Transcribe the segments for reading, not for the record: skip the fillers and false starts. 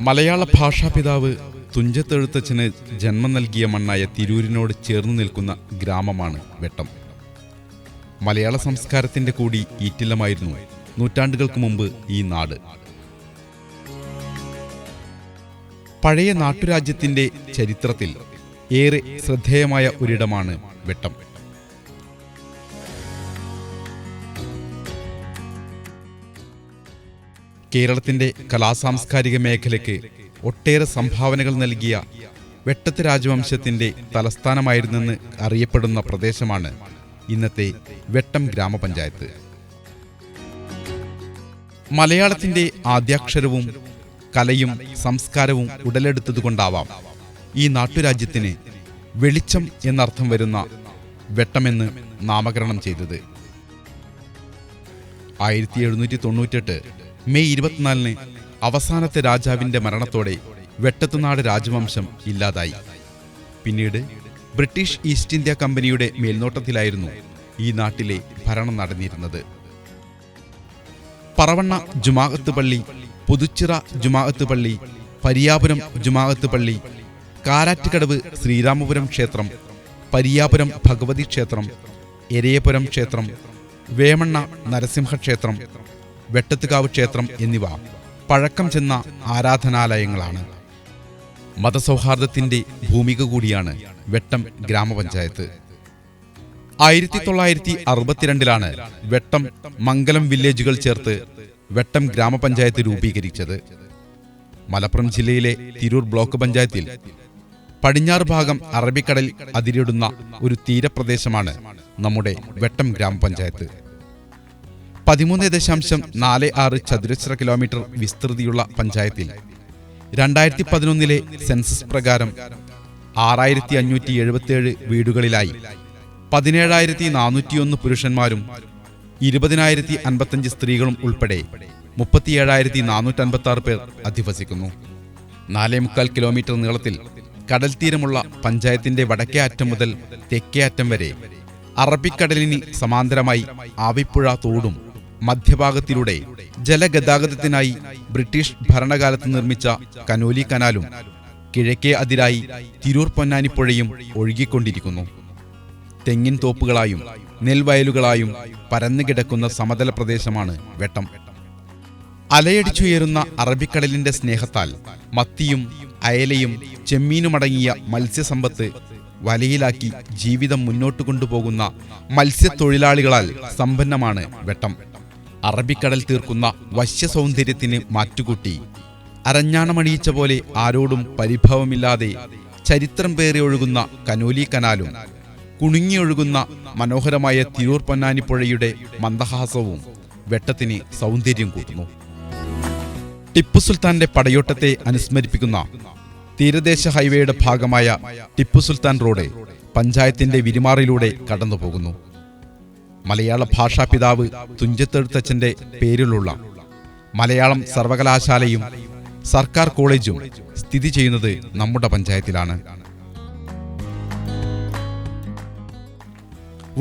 മലയാള ഭാഷാപിതാവ് തുഞ്ചത്തെഴുത്തച്ഛന് ജന്മം നൽകിയ മണ്ണായ തിരൂരിനോട് ചേർന്നു നിൽക്കുന്ന ഗ്രാമമാണ് വെട്ടം. മലയാള സംസ്കാരത്തിന്റെ കൂടി ഈറ്റില്ലമായിരുന്നു നൂറ്റാണ്ടുകൾക്ക് മുമ്പ് ഈ നാട്. പഴയ നാട്ടുരാജ്യത്തിന്റെ ചരിത്രത്തിൽ ഏറെ ശ്രദ്ധേയമായ ഒരിടമാണ് വെട്ടം. കേരളത്തിന്റെ കലാസാംസ്കാരിക മേഖലയ്ക്ക് ഒട്ടേറെ സംഭാവനകൾ നൽകിയ വെട്ടത്ത് രാജവംശത്തിന്റെ തലസ്ഥാനമായിരുന്നെന്ന് അറിയപ്പെടുന്ന പ്രദേശമാണ് ഇന്നത്തെ വെട്ടം ഗ്രാമപഞ്ചായത്ത്. മലയാളത്തിന്റെ ആദ്യാക്ഷരവും കലയും സംസ്കാരവും ഉടലെടുത്തതുകൊണ്ടാവാം ഈ നാട്ടുരാജ്യത്തിന് വെളിച്ചം എന്നർത്ഥം വരുന്ന വെട്ടമെന്ന് നാമകരണം ചെയ്തത്. 1798 മെയ് 24 അവസാനത്തെ രാജാവിന്റെ മരണത്തോടെ വെട്ടത്തുനാട് രാജവംശം ഇല്ലാതായി. പിന്നീട് ബ്രിട്ടീഷ് ഈസ്റ്റ് ഇന്ത്യ കമ്പനിയുടെ മേൽനോട്ടത്തിലായിരുന്നു ഈ നാട്ടിലെ ഭരണം നടന്നിരുന്നത്. പറവണ്ണ ജുമാഅത്ത് പള്ളി, പുതുച്ചിറ ജുമാഅത്ത് പള്ളി, പരിയാപുരം ജുമാഅത്ത് പള്ളി, കാരാറ്റുകടവ് ശ്രീരാമപുരം ക്ഷേത്രം, പരിയാപുരം ഭഗവതി ക്ഷേത്രം, എരയപുരം ക്ഷേത്രം, വേമണ്ണ നരസിംഹക്ഷേത്രം, വെട്ടത്തുകാവ് ക്ഷേത്രം എന്നിവ പഴക്കം ചെന്ന ആരാധനാലയങ്ങളാണ്. മതസൗഹാർദ്ദത്തിന്റെ ഭൂമിക കൂടിയാണ് വെട്ടം ഗ്രാമപഞ്ചായത്ത്. 1962 വെട്ടം മംഗലം വില്ലേജുകൾ ചേർത്ത് വെട്ടം ഗ്രാമപഞ്ചായത്ത് രൂപീകരിച്ചത്. മലപ്പുറം ജില്ലയിലെ തിരൂർ ബ്ലോക്ക് പഞ്ചായത്തിൽ പടിഞ്ഞാറ് ഭാഗം അറബിക്കടൽ അതിരിടുന്ന ഒരു തീരപ്രദേശമാണ് നമ്മുടെ വെട്ടം ഗ്രാമപഞ്ചായത്ത്. 13.46 ചതുരശ്ര കിലോമീറ്റർ വിസ്തൃതിയുള്ള പഞ്ചായത്തിൽ 2011 സെൻസസ് പ്രകാരം 6577 വീടുകളിലായി 17,401 പുരുഷന്മാരും 20,055 സ്ത്രീകളും ഉൾപ്പെടെ 37,456 പേർ അധിവസിക്കുന്നു. 4.25 കിലോമീറ്റർ നീളത്തിൽ കടൽ തീരമുള്ള പഞ്ചായത്തിന്റെ വടക്കേ അറ്റം മുതൽ തെക്കേ അറ്റം വരെ അറബിക്കടലിന് സമാന്തരമായി ആവിപ്പുഴ തോടും മധ്യഭാഗത്തിലൂടെ ജലഗതാഗതത്തിനായി ബ്രിട്ടീഷ് ഭരണകാലത്ത് നിർമ്മിച്ച കനോലി കനാലും കിഴക്കേ അതിരായി തിരൂർ പൊന്നാനിപ്പുഴയും ഒഴുകിക്കൊണ്ടിരിക്കുന്നു. തെങ്ങിൻ തോപ്പുകളായും നെൽവയലുകളായും പരന്നുകിടക്കുന്ന സമതല പ്രദേശമാണ് വെട്ടം. അലയടിച്ചുയരുന്ന അറബിക്കടലിന്റെ സ്നേഹത്താൽ മത്തിയും അയലയും ചെമ്മീനുമടങ്ങിയ മത്സ്യസമ്പത്ത് വലയിലാക്കി ജീവിതം മുന്നോട്ട് കൊണ്ടുപോകുന്ന മത്സ്യത്തൊഴിലാളികളാൽ സമ്പന്നമാണ് വെട്ടം. അറബിക്കടൽ തീർക്കുന്ന വശ്യസൗന്ദര്യത്തിന് മാറ്റുകൂട്ടി അരഞ്ഞാണമണിയിച്ച പോലെ ആരോടും പരിഭവമില്ലാതെ ചരിത്രം പേറി ഒഴുകുന്ന കനോലി കനാലും കുണുങ്ങിയൊഴുകുന്ന മനോഹരമായ തിരൂർ പൊന്നാനിപ്പുഴയുടെ മന്ദഹാസവും വെട്ടത്തിന് സൗന്ദര്യം കൂട്ടുന്നു. ടിപ്പു സുൽത്താന്റെ പടയോട്ടത്തെ അനുസ്മരിപ്പിക്കുന്ന തീരദേശ ഹൈവേയുടെ ഭാഗമായ ടിപ്പു സുൽത്താൻ റോഡ് പഞ്ചായത്തിന്റെ വിരിമാറിലൂടെ കടന്നുപോകുന്നു. മലയാള ഭാഷാപിതാവ് തുഞ്ചത്തെഴുത്തച്ഛന്റെ പേരിലുള്ള മലയാളം സർവകലാശാലയും സർക്കാർ കോളേജും സ്ഥിതി ചെയ്യുന്നത് നമ്മുടെ പഞ്ചായത്തിലാണ്.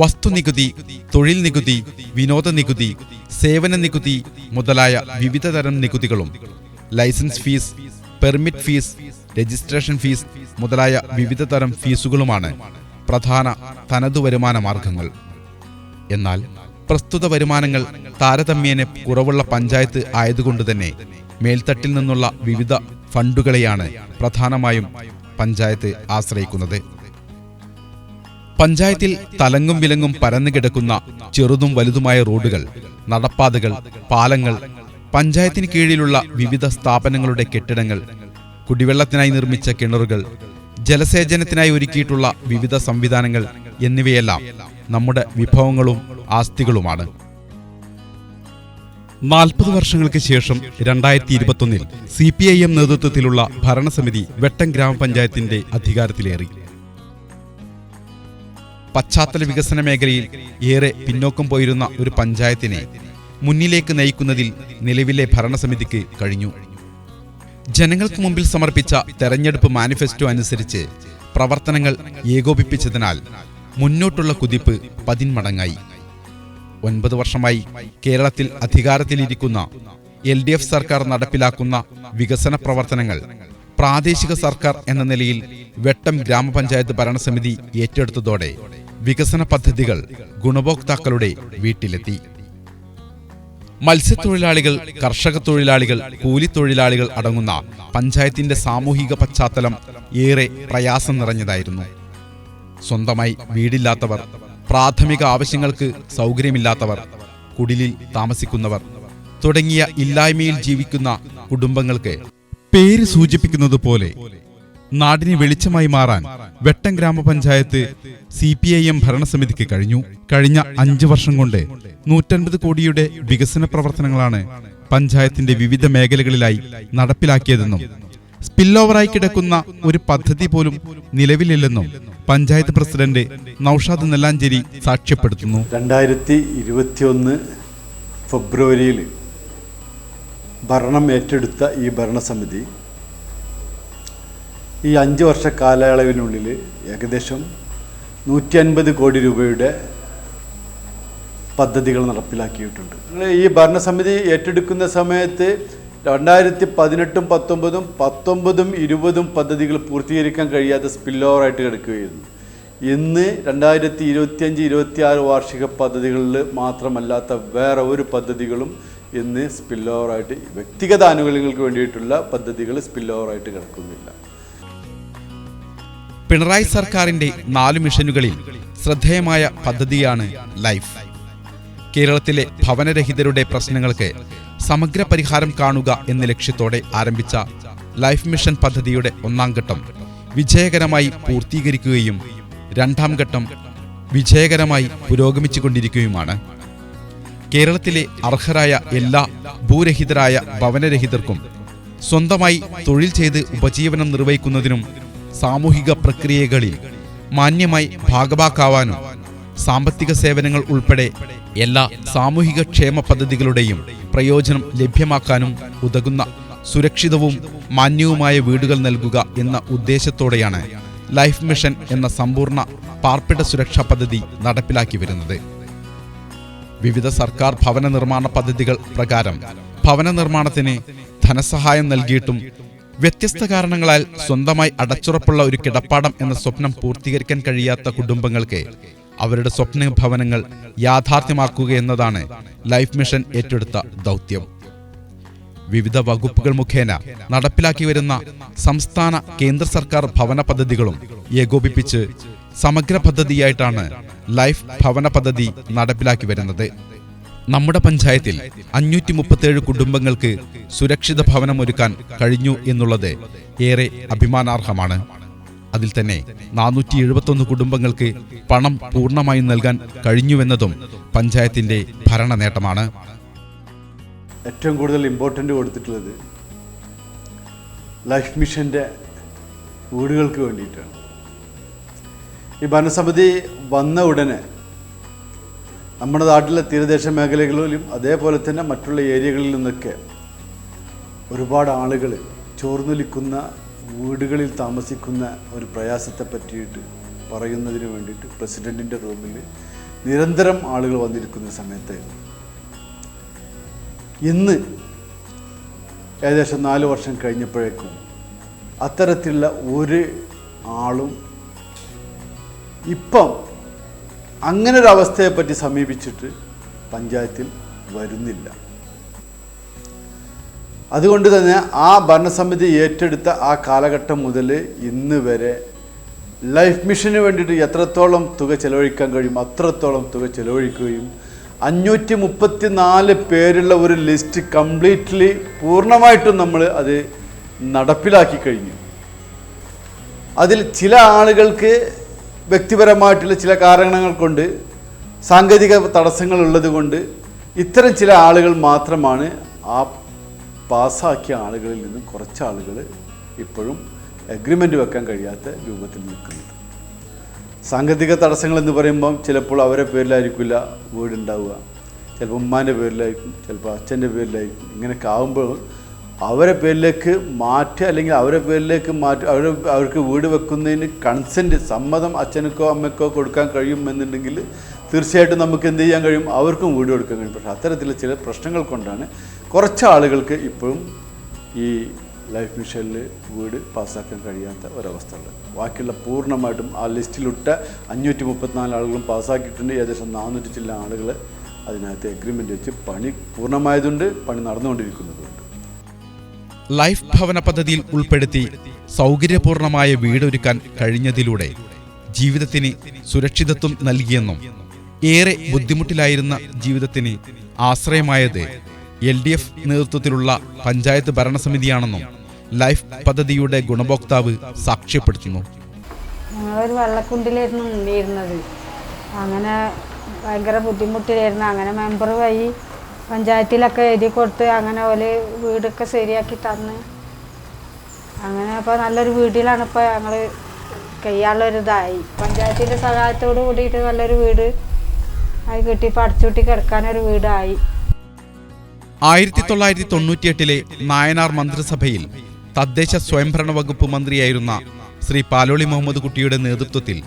വസ്തുനികുതി, തൊഴിൽ നികുതി, വിനോദ നികുതി, സേവന നികുതി മുതലായ വിവിധ തരം നികുതികളും licence fees, permit fees, registration fees മുതലായ വിവിധ തരം ഫീസുകളുമാണ് പ്രധാന തനതു വരുമാന മാർഗങ്ങൾ. എന്നാൽ പ്രസ്തുത വരുമാനങ്ങൾ താരതമ്യേന കുറവുള്ള പഞ്ചായത്ത് ആയതുകൊണ്ടുതന്നെ മേൽത്തട്ടിൽ നിന്നുള്ള വിവിധ ഫണ്ടുകളെയാണ് പ്രധാനമായും പഞ്ചായത്ത് ആശ്രയിക്കുന്നത്. പഞ്ചായത്തിൽ തലങ്ങും വിലങ്ങും പരന്നുകിടക്കുന്ന ചെറുതും വലുതുമായ റോഡുകൾ, നടപ്പാതകൾ, പാലങ്ങൾ, പഞ്ചായത്തിന് കീഴിലുള്ള വിവിധ സ്ഥാപനങ്ങളുടെ കെട്ടിടങ്ങൾ, കുടിവെള്ളത്തിനായി നിർമ്മിച്ച കിണറുകൾ, ജലസേചനത്തിനായി ഒരുക്കിയിട്ടുള്ള വിവിധ സംവിധാനങ്ങൾ എന്നിവയെല്ലാം നമ്മുടെ വിഭവങ്ങളും ആസ്തികളുമാണ്. 40 വർഷങ്ങൾക്ക് ശേഷം 2021 CPIM നേതൃത്വത്തിലുള്ള ഭരണസമിതി വെട്ടം ഗ്രാമപഞ്ചായത്തിന്റെ അധികാരത്തിലേറി. പശ്ചാത്തല വികസന മേഖലയിൽ ഏറെ പിന്നോക്കം പോയിരുന്ന ഒരു പഞ്ചായത്തിനെ മുന്നിലേക്ക് നയിക്കുന്നതിൽ നിലവിലെ ഭരണസമിതിക്ക് കഴിഞ്ഞു. ജനങ്ങൾക്ക് മുമ്പിൽ സമർപ്പിച്ച തെരഞ്ഞെടുപ്പ് മാനിഫെസ്റ്റോ അനുസരിച്ച് പ്രവർത്തനങ്ങൾ ഏകോപിപ്പിച്ചതിനാൽ മുന്നോട്ടുള്ള കുതിപ്പ് 10 മടങ്ങായി. 9 വർഷമായി കേരളത്തിൽ അധികാരത്തിലിരിക്കുന്ന LDF സർക്കാർ നടപ്പിലാക്കുന്ന വികസന പ്രവർത്തനങ്ങൾ പ്രാദേശിക സർക്കാർ എന്ന നിലയിൽ വെട്ടം ഗ്രാമപഞ്ചായത്ത് ഭരണസമിതി ഏറ്റെടുത്തതോടെ വികസന പദ്ധതികൾ ഗുണഭോക്താക്കളുടെ വീട്ടിലെത്തി. മത്സ്യത്തൊഴിലാളികൾ, കർഷക തൊഴിലാളികൾ, കൂലിത്തൊഴിലാളികൾ അടങ്ങുന്ന പഞ്ചായത്തിന്റെ സാമൂഹിക പശ്ചാത്തലം ഏറെ പ്രയാസം നിറഞ്ഞതായിരുന്നു. സ്വന്തമായി വീടില്ലാത്തവർ, പ്രാഥമിക ആവശ്യങ്ങൾക്ക് സൗകര്യമില്ലാത്തവർ, കുടിലിൽ താമസിക്കുന്നവർ തുടങ്ങിയ ഇല്ലായ്മയിൽ ജീവിക്കുന്ന കുടുംബങ്ങൾക്ക് പേര് സൂചിപ്പിക്കുന്നത് പോലെ നാടിന് വെളിച്ചമായി മാറാൻ വെട്ടം ഗ്രാമപഞ്ചായത്ത് CPIM ഭരണസമിതിക്ക് കഴിഞ്ഞു. കഴിഞ്ഞ 5 വർഷം കൊണ്ട് 150 കോടിയുടെ വികസന പ്രവർത്തനങ്ങളാണ് പഞ്ചായത്തിന്റെ വിവിധ മേഖലകളിലായി നടപ്പിലാക്കിയതെന്നും സ്പില്ലോവറായി കിടക്കുന്ന ഒരു പദ്ധതി പോലും നിലവിലില്ലെന്നും പഞ്ചായത്ത് പ്രസിഡന്റ് നൌഷാദ് നെല്ലാഞ്ചേരി സാക്ഷ്യപ്പെടുത്തുന്നു. 2021 ഫെബ്രുവരിയിൽ ഭരണം ഏറ്റെടുത്ത ഈ ഭരണസമിതി ഈ 5 വർഷ കാലയളവിനുള്ളിൽ ഏകദേശം 150 കോടി രൂപയുടെ പദ്ധതികൾ നടപ്പിലാക്കിയിട്ടുണ്ട്. ഈ ഭരണസമിതി ഏറ്റെടുക്കുന്ന സമയത്ത് 2018, 19, 20 പദ്ധതികൾ പൂർത്തീകരിക്കാൻ കഴിയാതെ സ്പില്ലോവറായിട്ട് കിടക്കുകയായിരുന്നു. ഇന്ന് 2025, 26 വാർഷിക പദ്ധതികളിൽ മാത്രമല്ലാത്ത വേറെ ഒരു പദ്ധതികളും ഇന്ന് സ്പില്ലോവറായിട്ട്, വ്യക്തിഗത ആനുകൂല്യങ്ങൾക്ക് വേണ്ടിയിട്ടുള്ള പദ്ധതികൾ സ്പില്ലോവറായിട്ട് കിടക്കുന്നില്ല. പിണറായി സർക്കാരിന്റെ 4 മിഷനുകളിൽ ശ്രദ്ധേയമായ പദ്ധതിയാണ് ലൈഫ്. കേരളത്തിലെ ഭവനരഹിതരുടെ പ്രശ്നങ്ങൾക്ക് സമഗ്ര പരിഹാരം കാണുക എന്ന ലക്ഷ്യത്തോടെ ആരംഭിച്ച ലൈഫ് മിഷൻ പദ്ധതിയുടെ 1ാം ഘട്ടം വിജയകരമായി പൂർത്തീകരിക്കുകയും 2ാം ഘട്ടം വിജയകരമായി പുരോഗമിച്ചുകൊണ്ടിരിക്കുകയുമാണ്. കേരളത്തിലെ അർഹരായ എല്ലാ ഭൂരഹിതരായ ഭവനരഹിതർക്കും സ്വന്തമായി തൊഴിൽ ചെയ്ത് ഉപജീവനം നിർവഹിക്കുന്നതിനും സാമൂഹിക പ്രക്രിയകളിൽ മാന്യമായി ഭാഗഭാക്കാവാനും സാമ്പത്തിക സേവനങ്ങൾ ഉൾപ്പെടെ എല്ലാ സാമൂഹിക ക്ഷേമ പദ്ധതികളുടെയും പ്രയോജനം ലഭ്യമാക്കാനും ഉതകുന്ന സുരക്ഷിതവും മാന്യവുമായ വീടുകൾ നൽകുക എന്ന ഉദ്ദേശത്തോടെയാണ് ലൈഫ് മിഷൻ എന്ന സമ്പൂർണ്ണ പാർപ്പിട സുരക്ഷാ പദ്ധതി നടപ്പിലാക്കി വരുന്നത്. വിവിധ സർക്കാർ ഭവന നിർമ്മാണ പദ്ധതികൾ പ്രകാരം ഭവന നിർമ്മാണത്തിന് ധനസഹായം നൽകിയിട്ടും വ്യത്യസ്ത കാരണങ്ങളാൽ സ്വന്തമായി അടച്ചുറപ്പുള്ള ഒരു കിടപ്പാടം എന്ന സ്വപ്നം പൂർത്തീകരിക്കാൻ കഴിയാത്ത കുടുംബങ്ങൾക്ക് അവരുടെ സ്വപ്ന ഭവനങ്ങൾ യാഥാർത്ഥ്യമാക്കുക എന്നതാണ് ലൈഫ് മിഷൻ ഏറ്റെടുത്ത ദൗത്യം. വിവിധ വകുപ്പുകൾ മുഖേന നടപ്പിലാക്കി വരുന്ന സംസ്ഥാന, കേന്ദ്ര സർക്കാർ ഭവന പദ്ധതികളും ഏകോപിപ്പിച്ച് സമഗ്ര പദ്ധതിയായിട്ടാണ് ലൈഫ് ഭവന പദ്ധതി നടപ്പിലാക്കി വരുന്നത്. നമ്മുടെ പഞ്ചായത്തിൽ 537 കുടുംബങ്ങൾക്ക് സുരക്ഷിത ഭവനം ഒരുക്കാൻ കഴിഞ്ഞു എന്നുള്ളത് ഏറെ അഭിമാനാർഹമാണ്. അതിൽ തന്നെ 471 കുടുംബങ്ങൾക്ക് പണം പൂർണ്ണമായും നൽകാൻ കഴിഞ്ഞുവെന്നതും പഞ്ചായത്തിന്റെ ഭരണ നേട്ടമാണ്. ഏറ്റവും കൂടുതൽ ഇമ്പോർട്ടൻ്റ് കൊടുത്തിട്ടുള്ളത് ലൈഫ് മിഷൻ്റെ വീടുകൾക്ക് വേണ്ടിയിട്ടാണ്. ഈ ഭരണസമിതി വന്ന ഉടനെ നമ്മുടെ നാട്ടിലെ തീരദേശ മേഖലകളിലും അതേപോലെ തന്നെ മറ്റുള്ള ഏരിയകളിൽ നിന്നൊക്കെ ഒരുപാട് ആളുകൾ ചോർന്നൊലിക്കുന്ന വീടുകളിൽ താമസിക്കുന്ന ഒരു പ്രയാസത്തെ പറ്റിയിട്ട് പറയുന്നതിന് വേണ്ടിയിട്ട് പ്രസിഡൻറ്റിൻ്റെ റൂമിൽ നിരന്തരം ആളുകൾ വന്നിരിക്കുന്ന സമയത്തായിരുന്നു. ഇന്ന് ഏകദേശം 4 വർഷം കഴിഞ്ഞപ്പോഴേക്കും അത്തരത്തിലുള്ള ഒരു ആളും ഇപ്പം അങ്ങനെ ഒരു അവസ്ഥയെപ്പറ്റി സമീപിച്ചിട്ട് പഞ്ചായത്തിൽ വരുന്നില്ല. അതുകൊണ്ട് തന്നെ ആ ഭരണസമിതി ഏറ്റെടുത്ത ആ കാലഘട്ടം മുതൽ ഇന്ന് വരെ ലൈഫ് മിഷന് വേണ്ടിയിട്ട് എത്രത്തോളം തുക ചെലവഴിക്കാൻ കഴിയും അത്രത്തോളം തുക ചെലവഴിക്കുകയും 534 പേരുള്ള ഒരു ലിസ്റ്റ് കംപ്ലീറ്റ്ലി പൂർണ്ണമായിട്ടും നമ്മൾ അത് നടപ്പിലാക്കി കഴിഞ്ഞു. അതിൽ ചില ആളുകൾക്ക് വ്യക്തിപരമായിട്ടുള്ള ചില കാരണങ്ങൾ കൊണ്ട്, സാങ്കേതിക തടസ്സങ്ങൾ ഉള്ളത് കൊണ്ട് ഇത്തരം ചില ആളുകൾ മാത്രമാണ് ആ പാസ്സാക്കിയ ആളുകളിൽ നിന്നും കുറച്ച് ആളുകൾ ഇപ്പോഴും എഗ്രിമെൻ്റ് വെക്കാൻ കഴിയാത്ത രൂപത്തിൽ നിൽക്കുന്നത്. സാങ്കേതിക തടസ്സങ്ങൾ എന്ന് പറയുമ്പം ചിലപ്പോൾ അവരുടെ പേരിലായിരിക്കില്ല വീടുണ്ടാവുക, ചിലപ്പോൾ ഉമ്മാൻ്റെ പേരിലായിരിക്കും, ചിലപ്പോൾ അച്ഛൻ്റെ പേരിലായിരിക്കും. ഇങ്ങനെയൊക്കെ ആകുമ്പോൾ അവരെ പേരിലേക്ക് മാറ്റുക, അല്ലെങ്കിൽ അവരുടെ പേരിലേക്ക് അവർക്ക് വീട് വെക്കുന്നതിന് കൺസെൻറ്റ്, സമ്മതം അച്ഛനക്കോ അമ്മയ്ക്കോ കൊടുക്കാൻ കഴിയുമെന്നുണ്ടെങ്കിൽ തീർച്ചയായിട്ടും നമുക്ക് എന്ത് ചെയ്യാൻ കഴിയും, അവർക്കും വീട് കൊടുക്കാൻ കഴിയും. പക്ഷേ അത്തരത്തിലുള്ള ചില പ്രശ്നങ്ങൾ കൊണ്ടാണ് കുറച്ച് ആളുകൾക്ക് ഇപ്പോഴും ഈ ലൈഫ് മിഷനിൽ വീട് പാസ്സാക്കാൻ കഴിയാത്ത ഒരവസ്ഥ ഉള്ളത്. ബാക്കിയുള്ള പൂർണ്ണമായിട്ടും ആ ലിസ്റ്റിലിട്ട 534 ആളുകളും പാസ്സാക്കിയിട്ടുണ്ട്. ഏകദേശം 400 ചില ആളുകൾ അതിനകത്ത് എഗ്രിമെൻ്റ് വെച്ച് പണി പൂർണ്ണമായതുണ്ട്, പണി നടന്നുകൊണ്ടിരിക്കുന്നതുണ്ട്. ലൈഫ് ഭവന പദ്ധതിയിൽ ഉൾപ്പെടുത്തി സൗകര്യപൂർണമായ വീടൊരുക്കാൻ കഴിഞ്ഞതിലൂടെ ജീവിതത്തിന് സുരക്ഷിതത്വം നൽകിയെന്നും ഏറെ ബുദ്ധിമുട്ടിലായിരുന്ന ജീവിതത്തിന് ആശ്രയമായത് LDF നേതൃത്വത്തിലുള്ള പഞ്ചായത്ത് ഭരണസമിതിയാണെന്നും ലൈഫ് പദ്ധതിയുടെ ഗുണഭോക്താവ് സാക്ഷ്യപ്പെടുത്തുന്നു. ഞങ്ങളൊരു വെള്ളക്കുണ്ടിലായിരുന്നു ഉണ്ടായിരുന്നത്. അങ്ങനെ ഭയങ്കര ബുദ്ധിമുട്ടിലായിരുന്നു. അങ്ങനെ മെമ്പർ വഴി പഞ്ചായത്തിലൊക്കെ എഴുതി കൊടുത്ത് അങ്ങനെ ഒരു വീടൊക്കെ ശരിയാക്കി തന്ന് അങ്ങനെ ഇപ്പോൾ നല്ലൊരു വീട്ടിലാണ് ഇപ്പോൾ ഞങ്ങൾ കഴിയാനുള്ളൊരിതായി. പഞ്ചായത്തിൻ്റെ സഹായത്തോട് കൂടിയിട്ട് നല്ലൊരു വീട് അത് കിട്ടി, ഇപ്പോൾ അടച്ചുകൂട്ടി കിടക്കാനൊരു വീടായി. 1998 നായനാർ മന്ത്രിസഭയിൽ തദ്ദേശ സ്വയംഭരണ വകുപ്പ് മന്ത്രിയായിരുന്ന ശ്രീ പാലോളി മുഹമ്മദ് കുട്ടിയുടെ നേതൃത്വത്തിൽ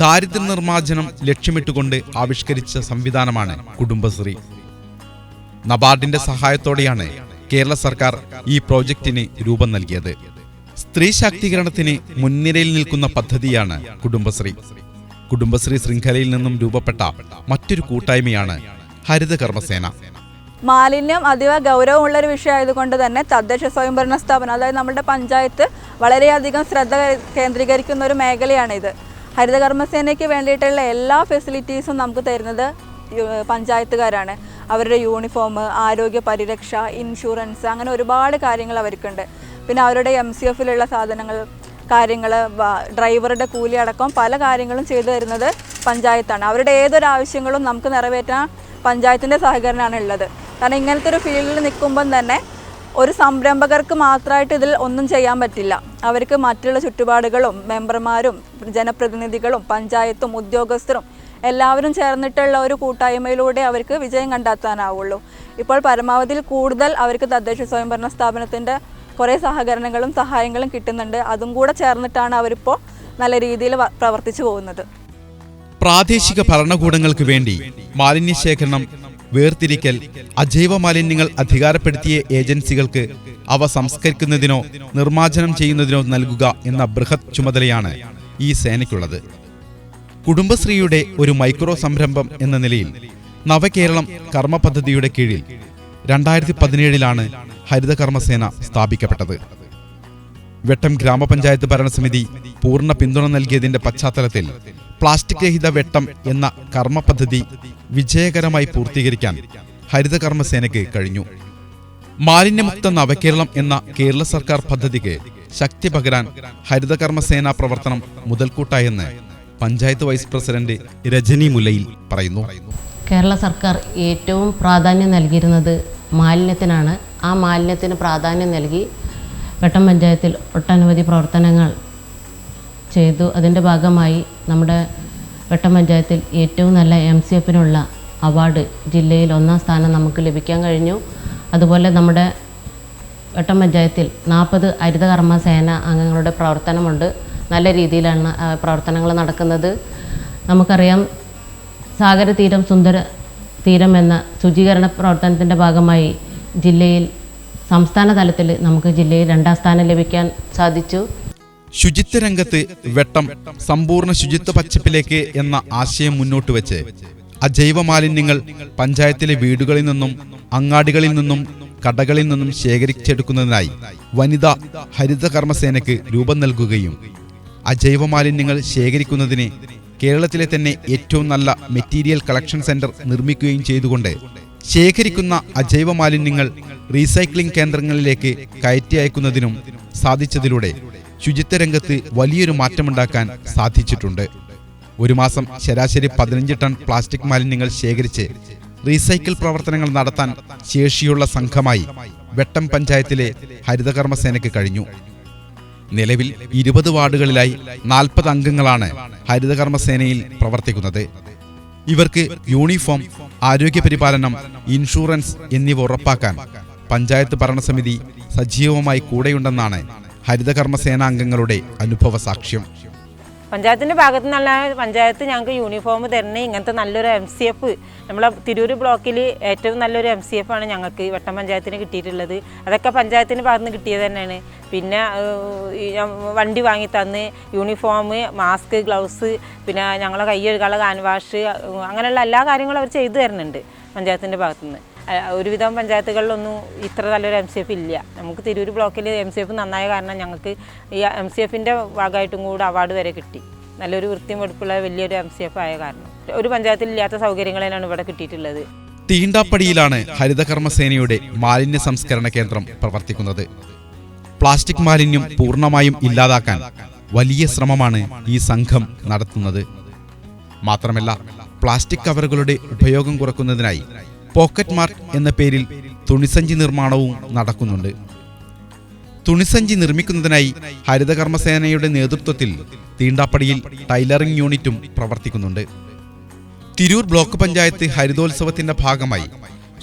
ദാരിദ്ര്യ നിർമ്മാർജ്ജനം ലക്ഷ്യമിട്ടുകൊണ്ട് ആവിഷ്കരിച്ച സംവിധാനമാണ് കുടുംബശ്രീ. നബാർഡിന്റെ സഹായത്തോടെയാണ് കേരള സർക്കാർ ഈ പ്രോജക്റ്റിന് രൂപം നൽകിയത്. സ്ത്രീ ശാക്തീകരണത്തിന് മുൻനിരയിൽ നിൽക്കുന്ന പദ്ധതിയാണ് കുടുംബശ്രീ. കുടുംബശ്രീ ശൃംഖലയിൽ നിന്നും രൂപപ്പെട്ട മറ്റൊരു കൂട്ടായ്മയാണ് ഹരിത കർമ്മസേന. മാലിന്യം അതീവ ഗൗരവമുള്ളൊരു വിഷയമായതുകൊണ്ട് തന്നെ തദ്ദേശ സ്വയംഭരണ സ്ഥാപനം, അതായത് നമ്മുടെ പഞ്ചായത്ത് വളരെയധികം ശ്രദ്ധ കേന്ദ്രീകരിക്കുന്ന ഒരു മേഖലയാണിത്. ഹരിത കർമ്മസേനയ്ക്ക് വേണ്ടിയിട്ടുള്ള എല്ലാ ഫെസിലിറ്റീസും നമുക്ക് തരുന്നത് പഞ്ചായത്തുകാരാണ്. അവരുടെ യൂണിഫോം, ആരോഗ്യ പരിരക്ഷ, ഇൻഷുറൻസ്, അങ്ങനെ ഒരുപാട് കാര്യങ്ങൾ അവർക്കുണ്ട്. പിന്നെ അവരുടെ MCFലുള്ള കാര്യങ്ങൾ, ഡ്രൈവറുടെ കൂലി അടക്കം പല കാര്യങ്ങളും ചെയ്തു തരുന്നത് പഞ്ചായത്താണ്. അവരുടെ ഏതൊരു ആവശ്യങ്ങളും നമുക്ക് നിറവേറ്റാൻ പഞ്ചായത്തിൻ്റെ സഹകരണമാണ് ഉള്ളത്. കാരണം ഇങ്ങനത്തെ ഒരു ഫീൽഡിൽ നിൽക്കുമ്പം തന്നെ ഒരു സംരംഭകർക്ക് മാത്രമായിട്ട് ഇതിൽ ഒന്നും ചെയ്യാൻ പറ്റില്ല. അവർക്ക് മറ്റുള്ള ചുറ്റുപാടുകളും മെമ്പർമാരും ജനപ്രതിനിധികളും പഞ്ചായത്തും ഉദ്യോഗസ്ഥരും എല്ലാവരും ചേർന്നിട്ടുള്ള ഒരു കൂട്ടായ്മയിലൂടെ അവർക്ക് വിജയം കണ്ടെത്താനാവുള്ളൂ. ഇപ്പോൾ പരമാവധിയിൽ കൂടുതൽ അവർക്ക് തദ്ദേശ സ്വയംഭരണ സ്ഥാപനത്തിൻ്റെ കുറേ സഹകരണങ്ങളും സഹായങ്ങളും കിട്ടുന്നുണ്ട്. അതും കൂടെ ചേർന്നിട്ടാണ് അവരിപ്പോൾ നല്ല രീതിയിൽ പ്രവർത്തിച്ചു പോകുന്നത്. പ്രാദേശിക ഭരണകൂടങ്ങൾക്ക് വേണ്ടി മാലിന്യശേഖരണം, വേർതിരിക്കൽ, അജൈവ മാലിന്യങ്ങൾ അധികാരപ്പെടുത്തിയ ഏജൻസികൾക്ക് അവ സംസ്കരിക്കുന്നതിനോ നിർമ്മാർജ്ജനം ചെയ്യുന്നതിനോ നൽകുക എന്ന ബൃഹത് ചുമതലയാണ് ഈ സേനയ്ക്കുള്ളത്. കുടുംബശ്രീയുടെ ഒരു മൈക്രോ സംരംഭം എന്ന നിലയിൽ നവകേരളം കർമ്മ പദ്ധതിയുടെ കീഴിൽ 2017 ഹരിത കർമ്മസേന സ്ഥാപിക്കപ്പെട്ടത്. വെട്ടം ഗ്രാമപഞ്ചായത്ത് ഭരണസമിതി പൂർണ്ണ പിന്തുണ നൽകിയതിന്റെ പശ്ചാത്തലത്തിൽ പ്ലാസ്റ്റിക് രഹിത വെട്ടം എന്ന കർമ്മ പദ്ധതി വിജയകരമായി പൂർത്തീകരിക്കാൻ ഹരിത കർമ്മസേനയ്ക്ക് കഴിഞ്ഞു. മാലിന്യമുക്ത നവകേരളം എന്ന കേരള സർക്കാർ പദ്ധതിക്ക് ശക്തി പകരാൻ ഹരിത കർമ്മസേന പ്രവർത്തനം മുതൽക്കൂട്ടായെന്ന് പഞ്ചായത്ത് വൈസ് പ്രസിഡന്റ് രജനി മുല്ലയിൽ പറയുന്നു. കേരള സർക്കാർ ഏറ്റവും പ്രാധാന്യം നൽകിയിരുന്നത് മാലിന്യത്തിനാണ്. ആ മാലിന്യത്തിന് പ്രാധാന്യം നൽകി വെട്ടം പഞ്ചായത്തിൽ ഒട്ടനവധി പ്രവർത്തനങ്ങൾ ചെയ്തു. അതിൻ്റെ ഭാഗമായി നമ്മുടെ വെട്ടം പഞ്ചായത്തിൽ ഏറ്റവും നല്ല MCFനുള്ള അവാർഡ് ജില്ലയിൽ 1ാം സ്ഥാനം നമുക്ക് ലഭിക്കാൻ കഴിഞ്ഞു. അതുപോലെ നമ്മുടെ വെട്ടം പഞ്ചായത്തിൽ 40 ഹരിത കർമ്മസേന അംഗങ്ങളുടെ പ്രവർത്തനമുണ്ട്. നല്ല രീതിയിലാണ് പ്രവർത്തനങ്ങൾ നടക്കുന്നത്. നമുക്കറിയാം, സാഗര തീരം സുന്ദര തീരം എന്ന ശുചീകരണ പ്രവർത്തനത്തിൻ്റെ ഭാഗമായി ജില്ലയിൽ സംസ്ഥാന തലത്തിൽ നമുക്ക് ജില്ലയിൽ 2ാം സ്ഥാനം ലഭിക്കാൻ സാധിച്ചു. ശുചിത്വ രംഗത്ത് വെട്ടം സമ്പൂർണ്ണ ശുചിത്വ പച്ചപ്പിലേക്ക് എന്ന ആശയം മുന്നോട്ട് വെച്ച് അജൈവ മാലിന്യങ്ങൾ പഞ്ചായത്തിലെ വീടുകളിൽ നിന്നും അങ്ങാടികളിൽ നിന്നും കടകളിൽ നിന്നും ശേഖരിച്ചെടുക്കുന്നതിനായി വനിതാ ഹരിത കർമ്മസേനയ്ക്ക് രൂപം നൽകുകയും അജൈവ മാലിന്യങ്ങൾ ശേഖരിക്കുന്നതിന് കേരളത്തിലെ തന്നെ ഏറ്റവും നല്ല മെറ്റീരിയൽ കളക്ഷൻ സെന്റർ നിർമ്മിക്കുകയും ചെയ്തുകൊണ്ട് ശേഖരിക്കുന്ന അജൈവ മാലിന്യങ്ങൾ റീസൈക്ലിംഗ് കേന്ദ്രങ്ങളിലേക്ക് കയറ്റി അയക്കുന്നതിനും സാധിച്ചതിലൂടെ ശുചിത്വ രംഗത്ത് വലിയൊരു മാറ്റമുണ്ടാക്കാൻ സാധിച്ചിട്ടുണ്ട്. ഒരു മാസം ശരാശരി 15 ടൺ പ്ലാസ്റ്റിക് മാലിന്യങ്ങൾ ശേഖരിച്ച് റീസൈക്കിൾ പ്രവർത്തനങ്ങൾ നടത്താൻ ശേഷിയുള്ള സംഘമായി വെട്ടം പഞ്ചായത്തിലെ ഹരിത കർമ്മസേനയ്ക്ക് കഴിഞ്ഞു. നിലവിൽ 20 വാർഡുകളിലായി 40 അംഗങ്ങളാണ് ഹരിത കർമ്മസേനയിൽ പ്രവർത്തിക്കുന്നത്. ഇവർക്ക് യൂണിഫോം, ആരോഗ്യപരിപാലനം, ഇൻഷുറൻസ് എന്നിവ ഉറപ്പാക്കാൻ പഞ്ചായത്ത് ഭരണസമിതി സജീവമായി കൂടെയുണ്ടെന്നാണ് ഹരിത കർമ്മസേനാംഗങ്ങളുടെ അനുഭവ സാക്ഷ്യം. പഞ്ചായത്തിൻ്റെ ഭാഗത്തു നിന്നുള്ള പഞ്ചായത്ത് ഞങ്ങൾക്ക് യൂണിഫോം തരണേ, ഇങ്ങനത്തെ നല്ലൊരു MCF നമ്മളെ തിരൂർ ബ്ലോക്കിൽ ഏറ്റവും നല്ലൊരു MCF ആണ് ഞങ്ങൾക്ക് വെട്ടം പഞ്ചായത്തിന് കിട്ടിയിട്ടുള്ളത്. അതൊക്കെ പഞ്ചായത്തിൻ്റെ ഭാഗത്ത് നിന്ന് കിട്ടിയത് തന്നെയാണ്. പിന്നെ വണ്ടി വാങ്ങി തന്ന് യൂണിഫോം, മാസ്ക്, ഗ്ലൗസ്, പിന്നെ ഞങ്ങളെ കൈ കഴുകാനുള്ള ഹാൻഡ് വാഷ്, അങ്ങനെയുള്ള എല്ലാ കാര്യങ്ങളും അവർ ചെയ്തു തരുന്നുണ്ട് പഞ്ചായത്തിൻ്റെ ഭാഗത്തുനിന്ന്. ഒരുവിധം പഞ്ചായത്തുകളിലൊന്നും ഇത്ര നല്ലൊരു MCF ഇല്ല. നമുക്ക് തിരൂർ ബ്ലോക്കിൽ MCF നന്നായ കാരണം ഞങ്ങൾക്ക് ഈ MCFൻ്റെ ഭാഗമായിട്ടും കൂടെ അവാർഡ് വരെ കിട്ടി. നല്ലൊരു വൃത്തിയും വെടുപ്പുള്ള വലിയൊരു MCF ആയ കാരണം ഒരു പഞ്ചായത്തിൽ ഇല്ലാത്ത സൗകര്യങ്ങളാണ് ഇവിടെ കിട്ടിയിട്ടുള്ളത്. തീണ്ടാപ്പടിയിലാണ് ഹരിതകർമ്മസേനയുടെ മാലിന്യ സംസ്കരണ കേന്ദ്രം പ്രവർത്തിക്കുന്നത്. പ്ലാസ്റ്റിക് മാലിന്യം പൂർണ്ണമായും ഇല്ലാതാക്കാൻ വലിയ ശ്രമമാണ് ഈ സംഘം നടത്തുന്നത്. മാത്രമല്ല, പ്ലാസ്റ്റിക് കവറുകളുടെ ഉപയോഗം കുറയ്ക്കുന്നതിനായി പോക്കറ്റ് മാർക്ക് എന്ന പേരിൽ തുണിസഞ്ചി നിർമ്മാണവും നടക്കുന്നുണ്ട്. തുണിസഞ്ചി നിർമ്മിക്കുന്നതിനായി ഹരിതകർമ്മസേനയുടെ നേതൃത്വത്തിൽ തീണ്ടാപ്പടിയിൽ ടൈലറിംഗ് യൂണിറ്റും പ്രവർത്തിക്കുന്നുണ്ട്. തിരൂർ ബ്ലോക്ക് പഞ്ചായത്ത് ഹരിതോത്സവത്തിന്റെ ഭാഗമായി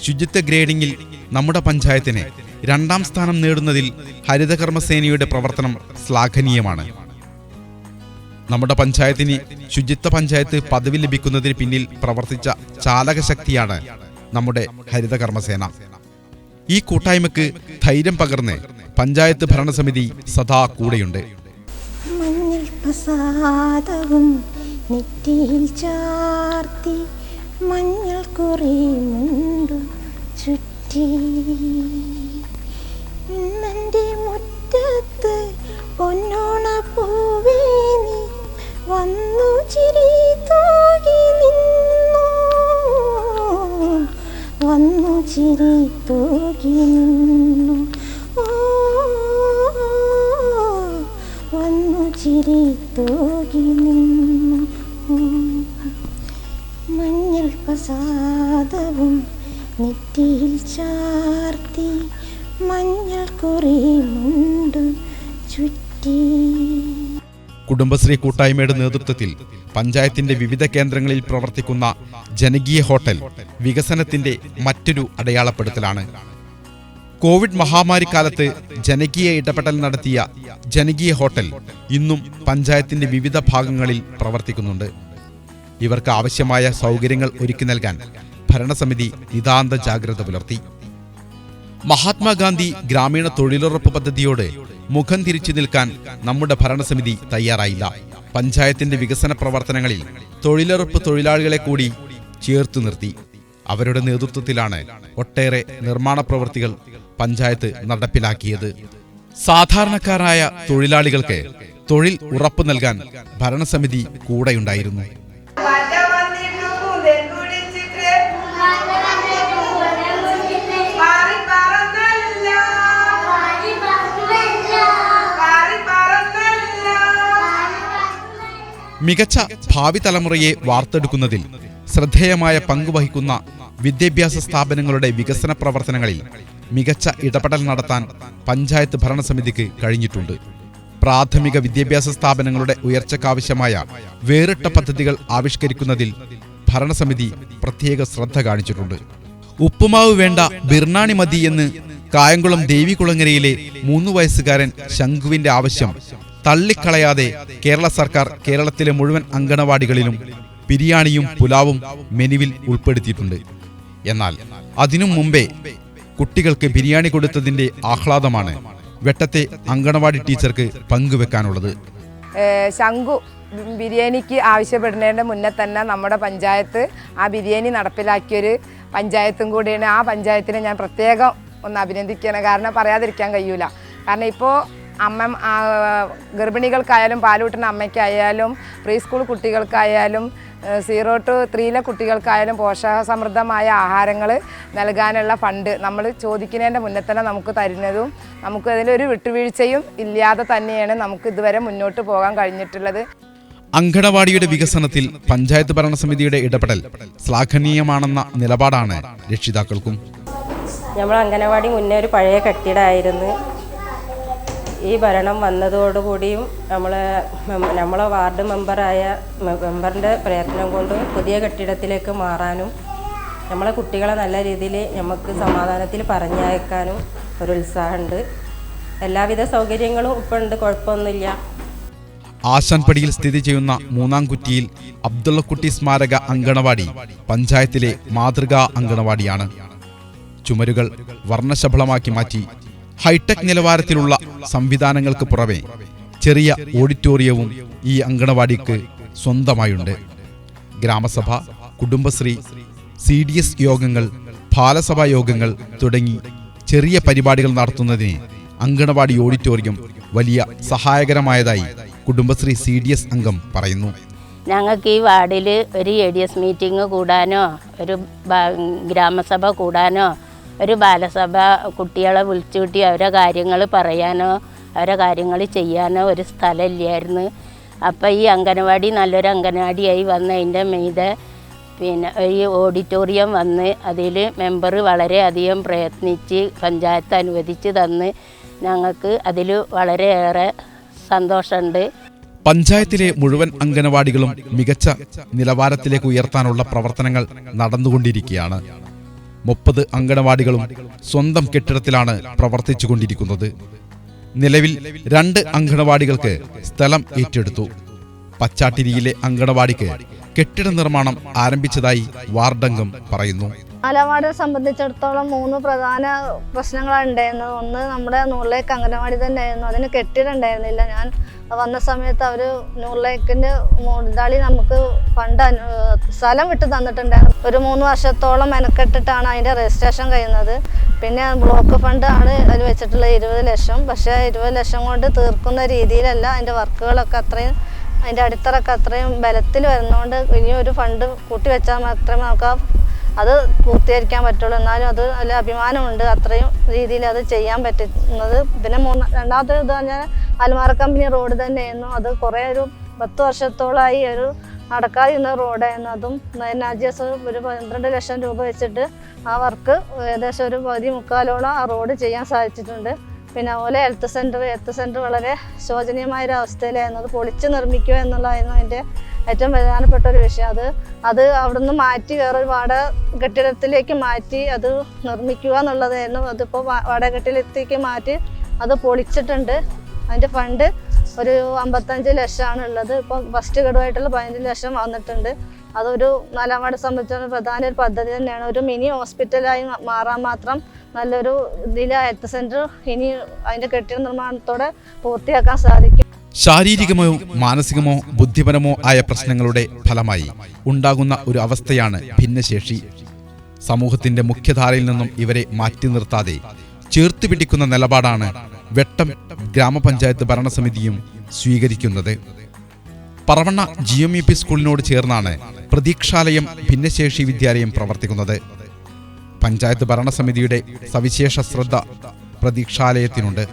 ശുചിത്വ ഗ്രേഡിംഗിൽ നമ്മുടെ പഞ്ചായത്തിന് 2ാം സ്ഥാനം നേടുന്നതിൽ ഹരിതകർമ്മസേനയുടെ പ്രവർത്തനം ശ്ലാഘനീയമാണ്. നമ്മുടെ പഞ്ചായത്തിന് ശുചിത്വ പഞ്ചായത്ത് പദവി ലഭിക്കുന്നതിന് പിന്നിൽ പ്രവർത്തിച്ച ചാലകശക്തിയാണ് നമ്മുടെ ഹരിതകർമ്മസേന. ഈ കൂട്ടായ്മക്ക് ധൈര്യം പകർന്ന് പഞ്ചായത്ത് ഭരണസമിതി സദാ കൂടെയുണ്ട്. മഞ്ഞൾ പ്രസാദവും നെറ്റിയിൽ ചാർത്തി മഞ്ഞൾ കുറിമുണ്ടു ചുറ്റി ഇന്നെൻ്റെ മുറ്റത്ത് പൊന്നോണ പൂവേ നീ വന്നു ചിരി തൂകി നിന്നു, വന്നു ചിരി തൂകി നിന്നു, വന്നു ചിരി തൂകി നിന്നു. മഞ്ഞൾ പ്രസാദവും നെറ്റിയിൽ ചാർത്തി മഞ്ഞൾ കുറിമുണ്ടു ചുറ്റി. കുടുംബശ്രീ കൂട്ടായ്മയുടെ നേതൃത്വത്തിൽ പഞ്ചായത്തിന്റെ വിവിധ കേന്ദ്രങ്ങളിൽ പ്രവർത്തിക്കുന്ന ജനകീയ ഹോട്ടൽ വികസനത്തിന്റെ മറ്റൊരു അടയാളപ്പെടുത്തലാണ്. കോവിഡ് മഹാമാരി കാലത്ത് ജനകീയ ഇടപെടൽ നടത്തിയ ജനകീയ ഹോട്ടൽ ഇന്നും പഞ്ചായത്തിന്റെ വിവിധ ഭാഗങ്ങളിൽ പ്രവർത്തിക്കുന്നുണ്ട്. ഇവർക്ക് ആവശ്യമായ സൗകര്യങ്ങൾ ഒരുക്കി നൽകാൻ ഭരണസമിതി നിതാന്ത ജാഗ്രത പുലർത്തി. മഹാത്മാഗാന്ധി ഗ്രാമീണ തൊഴിലുറപ്പ് പദ്ധതിയോട് മുഖം തിരിച്ചു നിൽക്കാൻ നമ്മുടെ ഭരണസമിതി തയ്യാറായില്ല. പഞ്ചായത്തിന്റെ വികസന പ്രവർത്തനങ്ങളിൽ തൊഴിലുറപ്പ് തൊഴിലാളികളെ കൂടി ചേർത്തു നിർത്തി. അവരുടെ നേതൃത്വത്തിലാണ് ഒട്ടേറെ നിർമ്മാണ പ്രവൃത്തികൾ പഞ്ചായത്ത് നടപ്പിലാക്കിയത്. സാധാരണക്കാരായ തൊഴിലാളികൾക്ക് തൊഴിൽ ഉറപ്പു നൽകാൻ ഭരണസമിതി കൂടെയുണ്ടായിരുന്നു. മികച്ച ഭാവി തലമുറയെ വാർത്തെടുക്കുന്നതിൽ ശ്രദ്ധേയമായ പങ്കുവഹിക്കുന്ന വിദ്യാഭ്യാസ സ്ഥാപനങ്ങളുടെ വികസന പ്രവർത്തനങ്ങളിൽ മികച്ച ഇടപെടൽ നടത്താൻ പഞ്ചായത്ത് ഭരണസമിതിക്ക് കഴിഞ്ഞിട്ടുണ്ട്. പ്രാഥമിക വിദ്യാഭ്യാസ സ്ഥാപനങ്ങളുടെ ഉയർച്ചയ്ക്കാവശ്യമായ വേറിട്ട പദ്ധതികൾ ആവിഷ്കരിക്കുന്നതിൽ ഭരണസമിതി പ്രത്യേക ശ്രദ്ധ കാണിച്ചിട്ടുണ്ട്. ഉപ്പുമാവ് വേണ്ട ബിർണാണി മതി എന്ന് കായംകുളം ദേവികുളങ്ങരയിലെ 3 വയസ്സുകാരൻ ശംഖുവിന്റെ ആവശ്യം തള്ളിക്കളയാതെ കേരള സർക്കാർ കേരളത്തിലെ മുഴുവൻ അങ്കണവാടികളിലും ബിരിയാണിയും പുലാവും മെനുവിൽ ഉൾപ്പെടുത്തിയിട്ടുണ്ട്. എന്നാൽ അതിനു മുമ്പേ കുട്ടികൾക്ക് ബിരിയാണി കൊടുത്തതിന്റെ ആഹ്ലാദമാണ് വെട്ടത്തെ അങ്കണവാടി ടീച്ചർക്ക് പങ്കുവെക്കാനുള്ളത്. ശംഖു ബിരിയാണിക്ക് ആവശ്യപ്പെടുന്നതിൻ്റെ മുന്നേ തന്നെ നമ്മുടെ പഞ്ചായത്ത് ആ ബിരിയാണി നടപ്പിലാക്കിയൊരു പഞ്ചായത്തും കൂടിയാണ്. ആ പഞ്ചായത്തിനെ ഞാൻ പ്രത്യേകം ഒന്ന് അഭിനന്ദിക്കുകയാണ്. കാരണം പറയാതിരിക്കാൻ കഴിയൂല. കാരണം ഇപ്പോൾ ഗർഭിണികൾക്കായാലും പാലൂട്ടുന്ന അമ്മയ്ക്കായാലും പ്രീ സ്കൂൾ കുട്ടികൾക്കായാലും 0 to 3 കുട്ടികൾക്കായാലും പോഷകസമൃദ്ധമായ ആഹാരങ്ങൾ നൽകാനുള്ള ഫണ്ട് നമ്മൾ ചോദിക്കുന്നതിൻ്റെ മുന്നേ തന്നെ നമുക്ക് തരുന്നതും നമുക്ക് അതിലൊരു വിട്ടുവീഴ്ചയും ഇല്ലാതെ തന്നെയാണ് നമുക്ക് ഇതുവരെ മുന്നോട്ട് പോകാൻ കഴിഞ്ഞിട്ടുള്ളത്. അങ്കണവാടിയുടെ വികസനത്തിൽ പഞ്ചായത്ത് ഭരണസമിതിയുടെ ഇടപെടൽ ശ്ലാഘനീയമാണെന്ന നിലപാടാണ് രക്ഷിതാക്കൾക്കും. നമ്മൾ അങ്കണവാടി മുന്നേ ഒരു പഴയ കെട്ടിടമായിരുന്നു. ഈ ഭരണം വന്നതോടുകൂടിയും നമ്മളെ വാർഡ് മെമ്പറിൻ്റെ പ്രയത്നം കൊണ്ട് പുതിയ കെട്ടിടത്തിലേക്ക് മാറാനും നമ്മളെ കുട്ടികളെ നല്ല രീതിയിൽ നമുക്ക് സമാധാനത്തിൽ പറഞ്ഞയക്കാനും ഒരു ഉത്സാഹമുണ്ട്. എല്ലാവിധ സൗകര്യങ്ങളും ഇപ്പോൾ ഉണ്ട്, കുഴപ്പമൊന്നുമില്ല. ആശാൻപടിയിൽ സ്ഥിതി ചെയ്യുന്ന മൂന്നാംകുറ്റിയിൽ അബ്ദുള്ളക്കുട്ടി സ്മാരക അങ്കണവാടി പഞ്ചായത്തിലെ മാതൃകാ അങ്കണവാടിയാണ്. ചുമരുകൾ വർണ്ണശബളമാക്കി മാറ്റി ഹൈടെക് നിലവാരത്തിലുള്ള സംവിധാനങ്ങൾക്ക് പുറമെ ചെറിയ ഓഡിറ്റോറിയവും ഈ അങ്കണവാടിക്ക് സ്വന്തമായുണ്ട്. ഗ്രാമസഭ, കുടുംബശ്രീ, CDS യോഗങ്ങൾ, ബാലസഭാ യോഗങ്ങൾ തുടങ്ങി ചെറിയ പരിപാടികൾ നടത്തുന്നതിന് അങ്കണവാടി ഓഡിറ്റോറിയം വലിയ സഹായകരമായതായി കുടുംബശ്രീ CDS അംഗം പറയുന്നു. ഞങ്ങൾക്ക് ഈ വാർഡിൽ ഒരു ADS മീറ്റിംഗ് കൂടാനോ ഒരു ഗ്രാമസഭ കൂടാനോ ഒരു ബാലസഭ കുട്ടികളെ വിളിച്ചു കൂട്ടി അവരെ കാര്യങ്ങൾ പറയാനോ അവരെ കാര്യങ്ങൾ ചെയ്യാനോ ഒരു സ്ഥലമില്ലായിരുന്നു. അപ്പോൾ ഈ അംഗനവാടി നല്ലൊരു അംഗനവാടിയായി വന്നതിൻ്റെ മീതെ പിന്നെ ഈ ഓഡിറ്റോറിയം വന്ന് അതിൽ മെമ്പർ വളരെയധികം പ്രയത്നിച്ച് പഞ്ചായത്ത് അനുവദിച്ച് തന്ന് ഞങ്ങൾക്ക് അതിൽ വളരെയേറെ സന്തോഷമുണ്ട്. പഞ്ചായത്തിലെ മുഴുവൻ അംഗനവാടികളും മികച്ച നിലവാരത്തിലേക്ക് ഉയർത്താനുള്ള പ്രവർത്തനങ്ങൾ നടന്നുകൊണ്ടിരിക്കുകയാണ്. 30 അംഗനവാടികളും സ്വന്തം കെട്ടിടത്തിലാണ് പ്രവർത്തിച്ചുകൊണ്ടിരിക്കുന്നത്. നിലവിൽ 2 അംഗനവാടികൾക്ക് സ്ഥലം ഏറ്റെടുത്തു. പച്ചാട്ടിരിയിലെ അംഗനവാടിക്ക് കെട്ടിട നിർമ്മാണം ആരംഭിച്ചതായി വാർഡംഗം പറയുന്നു. അംഗനവാടിയെ സംബന്ധിച്ചിടത്തോളം 3 പ്രധാന പ്രശ്നങ്ങളാണ് ഉണ്ടായിരുന്നത്. ഒന്ന് നമ്മുടെ നൂറിലേക്ക് അംഗനവാടി തന്നെ ആയിരുന്നു, അതിന് കെട്ടിടം ഉണ്ടായിരുന്നില്ല. ഞാൻ വന്ന സമയത്ത് അവർ നൂറിലേക്കിൻ്റെ മുതലാളി നമുക്ക് ഫണ്ട് സ്ഥലം വിട്ട് തന്നിട്ടുണ്ടായിരുന്നു. ഒരു 3 വർഷത്തോളം മെനക്കെട്ടിട്ടാണ് അതിൻ്റെ രജിസ്ട്രേഷൻ കഴിയുന്നത്. പിന്നെ ബ്ലോക്ക് ഫണ്ട് ആണ് അതിൽ വെച്ചിട്ടുള്ളത് 20 ലക്ഷം. പക്ഷേ 20 ലക്ഷം കൊണ്ട് തീർക്കുന്ന രീതിയിലല്ല, അതിൻ്റെ വർക്കുകളൊക്കെ അത്രയും അതിൻ്റെ അടിത്തറൊക്കെ അത്രയും ബലത്തിൽ വരുന്നതുകൊണ്ട് ഇനിയൊരു ഫണ്ട് കൂട്ടി വെച്ചാൽ മാത്രമേ നമുക്ക് അത് പൂർത്തീകരിക്കാൻ പറ്റുള്ളൂ. എന്നാലും അത് അതിൽ അഭിമാനമുണ്ട്, അത്രയും രീതിയിൽ അത് ചെയ്യാൻ പറ്റുന്നത്. പിന്നെ രണ്ടാമത്തെ ഇത് പറഞ്ഞാൽ അൽമാറ കമ്പനി റോഡ് തന്നെയായിരുന്നു. അത് കുറേ ഒരു 10 വർഷത്തോളമായി ഒരു നടക്കാതിരുന്ന റോഡായിരുന്നു. അതും നാജിയസ് ഒരു 12 ലക്ഷം രൂപ വെച്ചിട്ട് ആ വർക്ക് ഏകദേശം ഒരു 13-14 ആ റോഡ് ചെയ്യാൻ സാധിച്ചിട്ടുണ്ട്. പിന്നെ അതുപോലെ ഹെൽത്ത് സെൻറ്റർ വളരെ ശോചനീയമായൊരു അവസ്ഥയിലായിരുന്നു. അത് പൊളിച്ച് നിർമ്മിക്കുക എന്നുള്ളതായിരുന്നു അതിൻ്റെ ഏറ്റവും പ്രധാനപ്പെട്ട ഒരു വിഷയം. അത് അവിടുന്ന് മാറ്റി വേറൊരു വാടക കെട്ടിടത്തിലേക്ക് മാറ്റി അത് നിർമ്മിക്കുക എന്നുള്ളതായിരുന്നു. അതിപ്പോൾ വാടക കെട്ടിടത്തിലേക്ക് മാറ്റി അത് പൊളിച്ചിട്ടുണ്ട്. അതിൻ്റെ ഫണ്ട് ഒരു 55 ലക്ഷമാണ് ഉള്ളത്. ഇപ്പോൾ ഫസ്റ്റ് ഗഡുവായിട്ടുള്ള 15 ലക്ഷം വന്നിട്ടുണ്ട്. അതൊരു 4ാം വാർഡ് സംബന്ധിച്ചുള്ള പ്രധാന ഒരു പദ്ധതി തന്നെയാണ്. ഒരു മിനി ഹോസ്പിറ്റലായി മാറാൻ മാത്രം നല്ലൊരു ഇതിലെ ഹെൽത്ത് സെൻറ്റർ ഇനി അതിൻ്റെ കെട്ടിട നിർമ്മാണത്തോടെ പൂർത്തിയാക്കാൻ സാധിക്കും. ശാരീരികമോ മാനസികമോ ബുദ്ധിപരമോ ആയ പ്രശ്നങ്ങളുടെ ഫലമായി ഉണ്ടാകുന്ന ഒരു അവസ്ഥയാണ് ഭിന്നശേഷി. സമൂഹത്തിന്റെ മുഖ്യധാരയിൽ നിന്നും ഇവരെ മാറ്റി നിർത്താതെ ചേർത്ത് പിടിക്കുന്ന നിലപാടാണ് വെട്ടം ഗ്രാമപഞ്ചായത്ത് ഭരണസമിതിയും സ്വീകരിക്കുന്നത്. പറവണ്ണ GMUP സ്കൂളിനോട് ചേർന്നാണ് പ്രതീക്ഷാലയം ഭിന്നശേഷി വിദ്യാലയം പ്രവർത്തിക്കുന്നത്. പഞ്ചായത്ത് ഭരണസമിതിയുടെ സവിശേഷ ശ്രദ്ധ പ്രതീക്ഷാലയത്തിനുണ്ട്.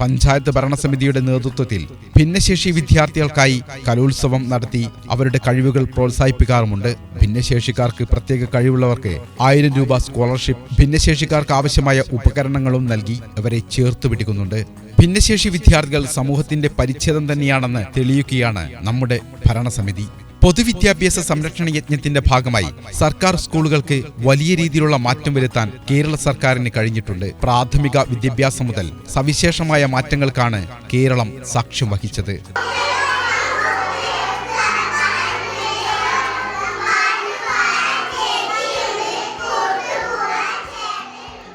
പഞ്ചായത്ത് ഭരണസമിതിയുടെ നേതൃത്വത്തിൽ ഭിന്നശേഷി വിദ്യാർത്ഥികൾക്കായി കലോത്സവം നടത്തി അവരുടെ കഴിവുകൾ പ്രോത്സാഹിപ്പിക്കാറുമുണ്ട്. ഭിന്നശേഷിക്കാർക്ക് പ്രത്യേക കഴിവുള്ളവർക്ക് 1000 രൂപ സ്കോളർഷിപ്പ്, ഭിന്നശേഷിക്കാർക്ക് ആവശ്യമായ ഉപകരണങ്ങളും നൽകി അവരെ ചേർത്ത് പിടിക്കുന്നുണ്ട്. ഭിന്നശേഷി വിദ്യാർത്ഥികൾ സമൂഹത്തിന്റെ പരിച്ഛേദം തന്നെയാണെന്ന് തെളിയിക്കുകയാണ് നമ്മുടെ ഭരണസമിതി. പൊതുവിദ്യാഭ്യാസ സംരക്ഷണ യജ്ഞത്തിന്റെ ഭാഗമായി സർക്കാർ സ്കൂളുകൾക്ക് വലിയ രീതിയിലുള്ള മാറ്റം വരുത്താൻ കേരള സർക്കാരിന് കഴിഞ്ഞിട്ടുണ്ട്. പ്രാഥമിക വിദ്യാഭ്യാസം മുതൽ സവിശേഷമായ മാറ്റങ്ങൾക്കാണ് കേരളം സാക്ഷ്യം വഹിച്ചത്.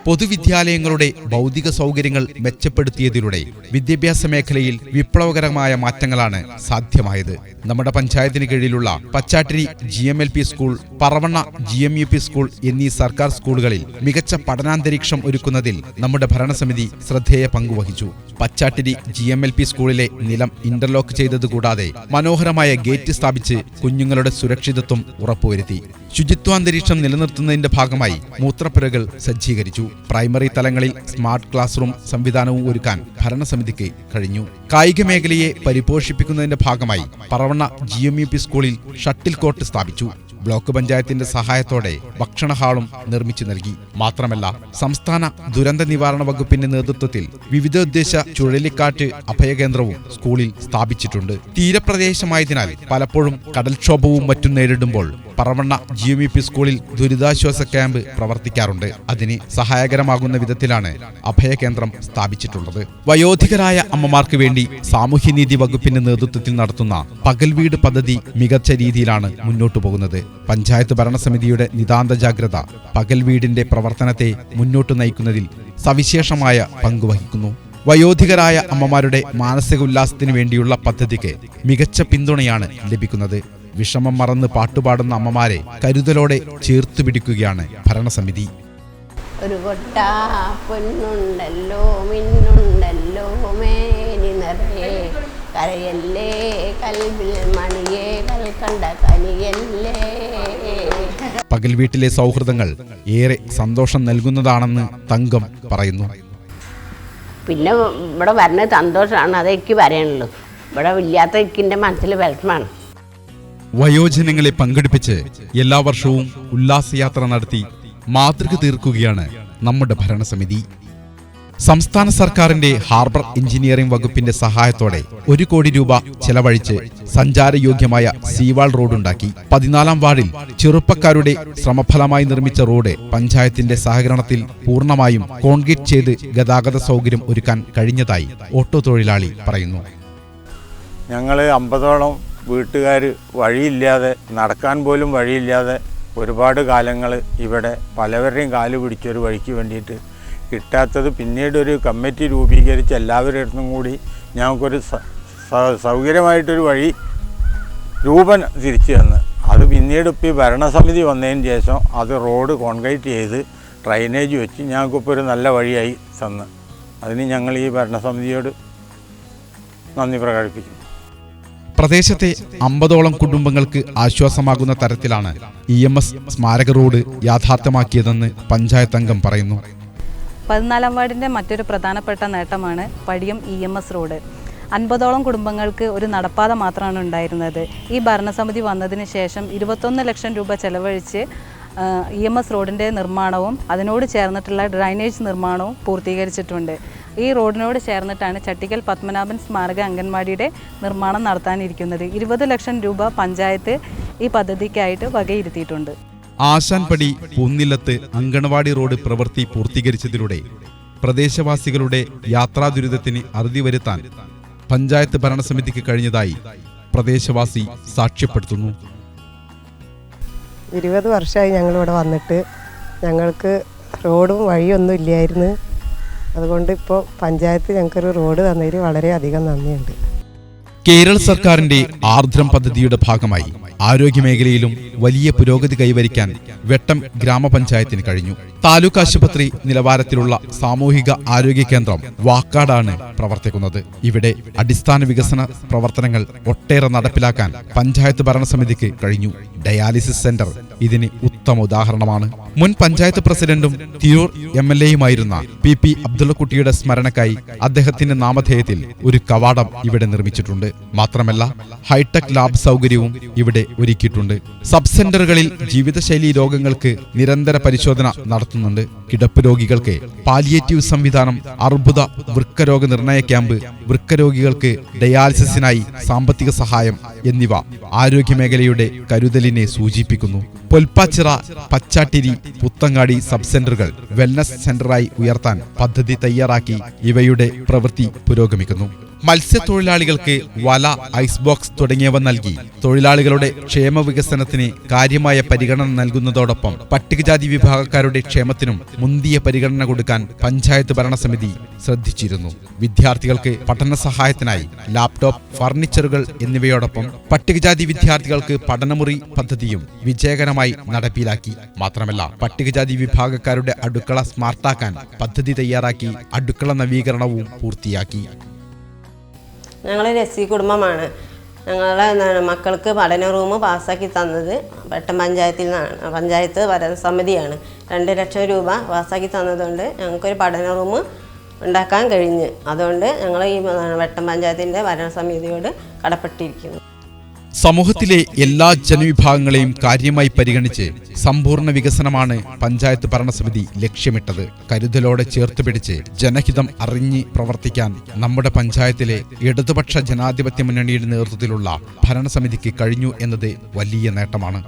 പൊതുവിദ്യാലയങ്ങളുടെ ഭൗതിക സൗകര്യങ്ങൾ മെച്ചപ്പെടുത്തിയതിലൂടെ വിദ്യാഭ്യാസ മേഖലയിൽ വിപ്ലവകരമായ മാറ്റങ്ങളാണ് സാധ്യമായത്. നമ്മുടെ പഞ്ചായത്തിന് കീഴിലുള്ള Pachattiri GMLP school, Paravanna GMUP school എന്നീ സർക്കാർ സ്കൂളുകളിൽ മികച്ച പഠനാന്തരീക്ഷം ഒരുക്കുന്നതിൽ നമ്മുടെ ഭരണസമിതി ശ്രദ്ധേയ പങ്കുവഹിച്ചു. പച്ചാട്ടിരി GMLP സ്കൂളിലെ നിലം ഇന്റർലോക്ക് ചെയ്തതുകൂടാതെ മനോഹരമായ ഗേറ്റ് സ്ഥാപിച്ച് കുഞ്ഞുങ്ങളുടെ സുരക്ഷിതത്വം ഉറപ്പുവരുത്തി. ശുചിത്വാന്തരീക്ഷം നിലനിർത്തുന്നതിന്റെ ഭാഗമായി മൂത്രപ്പുരകൾ സജ്ജീകരിച്ചു. പ്രൈമറി തലങ്ങളിൽ സ്മാർട്ട് ക്ലാസ് റൂം സംവിധാനവും ഒരുക്കാൻ ഭരണസമിതിക്ക് കഴിഞ്ഞു. കായിക മേഖലയെ പരിപോഷിപ്പിക്കുന്നതിന്റെ ഭാഗമായി പറവണ്ണ GMUP സ്കൂളിൽ ഷട്ടിൽ കോർട്ട് സ്ഥാപിച്ചു. ബ്ലോക്ക് പഞ്ചായത്തിന്റെ സഹായത്തോടെ ഭക്ഷണ ഹാളും നിർമ്മിച്ചു നൽകി. മാത്രമല്ല, സംസ്ഥാന ദുരന്ത നിവാരണ വകുപ്പിന്റെ നേതൃത്വത്തിൽ വിവിധോദ്ദേശ ചുഴലിക്കാറ്റ് അഭയകേന്ദ്രവും സ്കൂളിൽ സ്ഥാപിച്ചിട്ടുണ്ട്. തീരപ്രദേശമായതിനാൽ പലപ്പോഴും കടൽക്ഷോഭവും മറ്റും നേരിടുമ്പോൾ പറവണ്ണ GMP സ്കൂളിൽ ദുരിതാശ്വാസ ക്യാമ്പ് പ്രവർത്തിക്കാറുണ്ട്. അതിന് സഹായകരമാകുന്ന വിധത്തിലാണ് അഭയകേന്ദ്രം സ്ഥാപിച്ചിട്ടുള്ളത്. വയോധികരായ അമ്മമാർക്ക് വേണ്ടി സാമൂഹ്യനീതി വകുപ്പിന്റെ നേതൃത്വത്തിൽ നടത്തുന്ന പകൽ വീട് പദ്ധതി മികച്ച രീതിയിലാണ് മുന്നോട്ടു പോകുന്നത്. പഞ്ചായത്ത് ഭരണസമിതിയുടെ നിതാന്ത ജാഗ്രത പകൽ വീടിന്റെ പ്രവർത്തനത്തെ മുന്നോട്ട് നയിക്കുന്നതിൽ സവിശേഷമായ പങ്കുവഹിക്കുന്നു. വയോധികരായ അമ്മമാരുടെ മാനസിക ഉല്ലാസത്തിനു വേണ്ടിയുള്ള പദ്ധതിക്ക് മികച്ച പിന്തുണയാണ് ലഭിക്കുന്നത്. വിഷമം മറന്ന് പാട്ടുപാടുന്ന അമ്മമാരെ കരുതലോടെ ചേർത്തു പിടിക്കുകയാണ് ഭരണസമിതി. ഒരു കൊട്ട പൊന്നുണ്ടല്ലോ മിന്നുണ്ടല്ലോ മേനി നിറയെ കരയല്ലേ കൽവിൽ മണിയെ കൽക്കണ്ട കനിയല്ലേ. പകൽ വീട്ടിലെ സൗഹൃദങ്ങൾ ഏറെ സന്തോഷം നൽകുന്നതാണെന്ന് തങ്കം പറയുന്നു. പിന്നെ ഇവിടെ വരുന്നത് സന്തോഷമാണ്, അതെനിക്ക് പറയാനുള്ളൂ. ഇവിടെ ഇല്ലാത്ത എനിക്കിൻ്റെ മനസ്സിൽ വിഷമാണ്. വയോജനങ്ങളെ പങ്കെടുപ്പിച്ച് എല്ലാ വർഷവും ഉല്ലാസയാത്ര നടത്തി മാതൃക തീർക്കുകയാണ് നമ്മുടെ ഭരണസമിതി. സംസ്ഥാന സർക്കാരിന്റെ ഹാർബർ എഞ്ചിനീയറിംഗ് വകുപ്പിന്റെ സഹായത്തോടെ 1 കോടി രൂപ ചെലവഴിച്ച് സഞ്ചാരയോഗ്യമായ സീവാൾ റോഡുണ്ടാക്കി. 14-ാം വാർഡിൽ ചെറുപ്പക്കാരുടെ ശ്രമഫലമായി നിർമ്മിച്ച റോഡ് പഞ്ചായത്തിന്റെ സഹകരണത്തിൽ പൂർണ്ണമായും കോൺക്രീറ്റ് ചെയ്ത് ഗതാഗത സൗകര്യം ഒരുക്കാൻ കഴിഞ്ഞതായി ഓട്ടോ തൊഴിലാളി പറയുന്നു. ഞങ്ങൾ 50ഓളം വീട്ടുകാർ വഴിയില്ലാതെ, നടക്കാൻ പോലും വഴിയില്ലാതെ ഒരുപാട് കാലങ്ങൾ ഇവിടെ പലവരുടെയും കാല് പിടിച്ചൊരു വഴിക്ക് വേണ്ടിയിട്ട് കിട്ടാത്തത് പിന്നീട് ഒരു കമ്മിറ്റി രൂപീകരിച്ച് എല്ലാവരുടെ അടുത്തും കൂടി ഞങ്ങൾക്കൊരു സൗകര്യമായിട്ടൊരു വഴി രൂപം തിരിച്ചു തന്ന്, അത് പിന്നീട് ഇപ്പോൾ ഈ ഭരണസമിതി വന്നതിന് ശേഷം അത് റോഡ് കോൺക്രീറ്റ് ചെയ്ത് ഡ്രൈനേജ് വെച്ച് ഞങ്ങൾക്കിപ്പോൾ ഒരു നല്ല വഴിയായി തന്ന്, അതിന് ഞങ്ങൾ ഈ ഭരണസമിതിയോട് നന്ദി പ്രകടിപ്പിക്കുന്നു. പ്രദേശത്തെ 50ഓളം കുടുംബങ്ങൾക്ക് ആശ്വാസമാകുന്ന തരത്തിലാണ് EMS സ്മാരക റോഡ് യാഥാർത്ഥ്യമാക്കിയതെന്ന് പഞ്ചായത്ത് അംഗം പറയുന്നു. 14-ാം വാർഡിൻ്റെ മറ്റൊരു പ്രധാനപ്പെട്ട നേട്ടമാണ് പടിയം EMS റോഡ്. 50ഓളം കുടുംബങ്ങൾക്ക് ഒരു നടപ്പാത മാത്രമാണ് ഉണ്ടായിരുന്നത്. ഈ ഭരണസമിതി വന്നതിന് ശേഷം 21 ലക്ഷം രൂപ ചെലവഴിച്ച് EMS റോഡിൻ്റെ നിർമ്മാണവും അതിനോട് ചേർന്നിട്ടുള്ള ഡ്രൈനേജ് നിർമ്മാണവും പൂർത്തീകരിച്ചിട്ടുണ്ട്. ഈ റോഡിനോട് ചേർന്നിട്ടാണ് ചട്ടിക്കൽ പത്മനാഭൻ സ്മാരക അംഗൻവാടിയുടെ നിർമ്മാണം നടത്താനിരിക്കുന്നത്. 20 ലക്ഷം രൂപ പഞ്ചായത്ത് ഈ പദ്ധതിക്കായിട്ട് വകയിരുത്തിയിട്ടുണ്ട്. ആശാൻപടി പൂന്നില്ലത്ത് അങ്കണവാടി റോഡ് പ്രവൃത്തി പൂർത്തീകരിച്ചതിലൂടെ പ്രദേശവാസികളുടെ യാത്രാ ദുരിതത്തിന് അറുതി വരുത്താൻ പഞ്ചായത്ത് ഭരണസമിതിക്ക് കഴിഞ്ഞതായി പ്രദേശവാസി സാക്ഷ്യപ്പെടുത്തുന്നു. 20 വർഷമായി ഞങ്ങളിവിടെ വന്നിട്ട് ഞങ്ങൾക്ക് റോഡും വഴിയൊന്നും ഇല്ലായിരുന്നു. അതുകൊണ്ട് ഇപ്പോൾ പഞ്ചായത്ത് ഞങ്ങൾക്കൊരു റോഡ് തന്നതിൽ വളരെയധികം നന്ദിയുണ്ട്. കേരള സർക്കാരിന്റെ ആർദ്രം പദ്ധതിയുടെ ഭാഗമായി ആരോഗ്യമേഖലയിലും വലിയ പുരോഗതി കൈവരിക്കാൻ വെട്ടം ഗ്രാമപഞ്ചായത്തിന് കഴിഞ്ഞു. താലൂക്ക് ആശുപത്രി നിലവാരത്തിലുള്ള സാമൂഹിക ആരോഗ്യ കേന്ദ്രം വാക്കാടാണ് പ്രവർത്തിക്കുന്നത്. ഇവിടെ അടിസ്ഥാന വികസന പ്രവർത്തനങ്ങൾ ഒട്ടേറെ നടപ്പിലാക്കാൻ പഞ്ചായത്ത് ഭരണസമിതിക്ക് കഴിഞ്ഞു. ഡയാലിസിസ് സെന്റർ ഇതിന് ഉത്തമ ഉദാഹരണമാണ്. മുൻ പഞ്ചായത്ത് പ്രസിഡന്റും തിരൂർ MLAയുമായിരുന്ന PP അബ്ദുള്ളക്കുട്ടിയുടെ സ്മരണക്കായി അദ്ദേഹത്തിന്റെ നാമധേയത്തിൽ ഒരു കവാടം ഇവിടെ നിർമ്മിച്ചിട്ടുണ്ട്. മാത്രമല്ല, ഹൈടെക് ലാബ് സൗകര്യവും ഇവിടെ ഒരുക്കിയിട്ടുണ്ട്. സബ് സെന്ററുകളിൽ ജീവിതശൈലി രോഗങ്ങൾക്ക് നിരന്തര പരിശോധന നടത്തുന്നുണ്ട്. കിടപ്പ് രോഗികൾക്ക് പാലിയേറ്റീവ് സംവിധാനം, അർബുദ വൃക്കരോഗ നിർണയ ക്യാമ്പ്, വൃക്കരോഗികൾക്ക് ഡയാലിസിസിനായി സാമ്പത്തിക സഹായം എന്നിവ ആരോഗ്യമേഖലയുടെ കരുതലിനെ സൂചിപ്പിക്കുന്നു. പൊൽപ്പാച്ചിറ, പച്ചാട്ടിരി, പുത്തങ്ങാടി സബ് സെന്ററുകൾ വെൽനസ് സെന്ററായി ഉയർത്താൻ പദ്ധതി തയ്യാറാക്കി ഇവയുടെ പ്രവൃത്തി പുരോഗമിക്കുന്നു. മത്സ്യത്തൊഴിലാളികൾക്ക് വല, ഐസ് ബോക്സ് തുടങ്ങിയവ നൽകി തൊഴിലാളികളുടെ ക്ഷേമ വികസനത്തിന് കാര്യമായ പരിഗണന നൽകുന്നതോടൊപ്പം പട്ടികജാതി വിഭാഗക്കാരുടെ ക്ഷേമത്തിനും മുന്തിയ പരിഗണന കൊടുക്കാൻ പഞ്ചായത്ത് ഭരണസമിതി ശ്രദ്ധിച്ചിരുന്നു. വിദ്യാർത്ഥികൾക്ക് പഠന സഹായത്തിനായി ലാപ്ടോപ്പ്, ഫർണിച്ചറുകൾ എന്നിവയോടൊപ്പം പട്ടികജാതി വിദ്യാർത്ഥികൾക്ക് പഠനമുറി പദ്ധതിയും വിജയകരമായി നടപ്പിലാക്കി. മാത്രമല്ല, പട്ടികജാതി വിഭാഗക്കാരുടെ അടുക്കള സ്മാർട്ടാക്കാൻ പദ്ധതി തയ്യാറാക്കി അടുക്കള നവീകരണവും പൂർത്തിയാക്കി. ഞങ്ങളൊരു SC കുടുംബമാണ്. ഞങ്ങളെ മക്കൾക്ക് പഠന റൂം പാസ്സാക്കി തന്നത് വെട്ടം പഞ്ചായത്തിൽ നിന്നാണ്. പഞ്ചായത്ത് ഭരണസമിതിയാണ്. 2 ലക്ഷം രൂപ പാസ്സാക്കി തന്നതുകൊണ്ട് ഞങ്ങൾക്കൊരു പഠന റൂം ഉണ്ടാക്കാൻ കഴിഞ്ഞ്. അതുകൊണ്ട് ഞങ്ങൾ ഈ വെട്ടം പഞ്ചായത്തിൻ്റെ ഭരണസമിതിയോട് കടപ്പെട്ടിരിക്കുന്നു. സമൂഹത്തിലെ എല്ലാ ജനവിഭാഗങ്ങളെയും കാര്യമായി പരിഗണിച്ച് സമ്പൂർണ്ണ വികസനമാണ് പഞ്ചായത്ത് ഭരണസമിതി ലക്ഷ്യമിട്ടത്. കരുതലോടെ ചേർത്ത് പിടിച്ച് ജനഹിതം അറിഞ്ഞ് പ്രവർത്തിക്കാൻ നമ്മുടെ പഞ്ചായത്തിലെ ഇടതുപക്ഷ ജനാധിപത്യ മുന്നണിയുടെ നേതൃത്വത്തിലുള്ള ഭരണസമിതിക്ക് കഴിഞ്ഞു എന്നത് വലിയ നേട്ടമാണ്.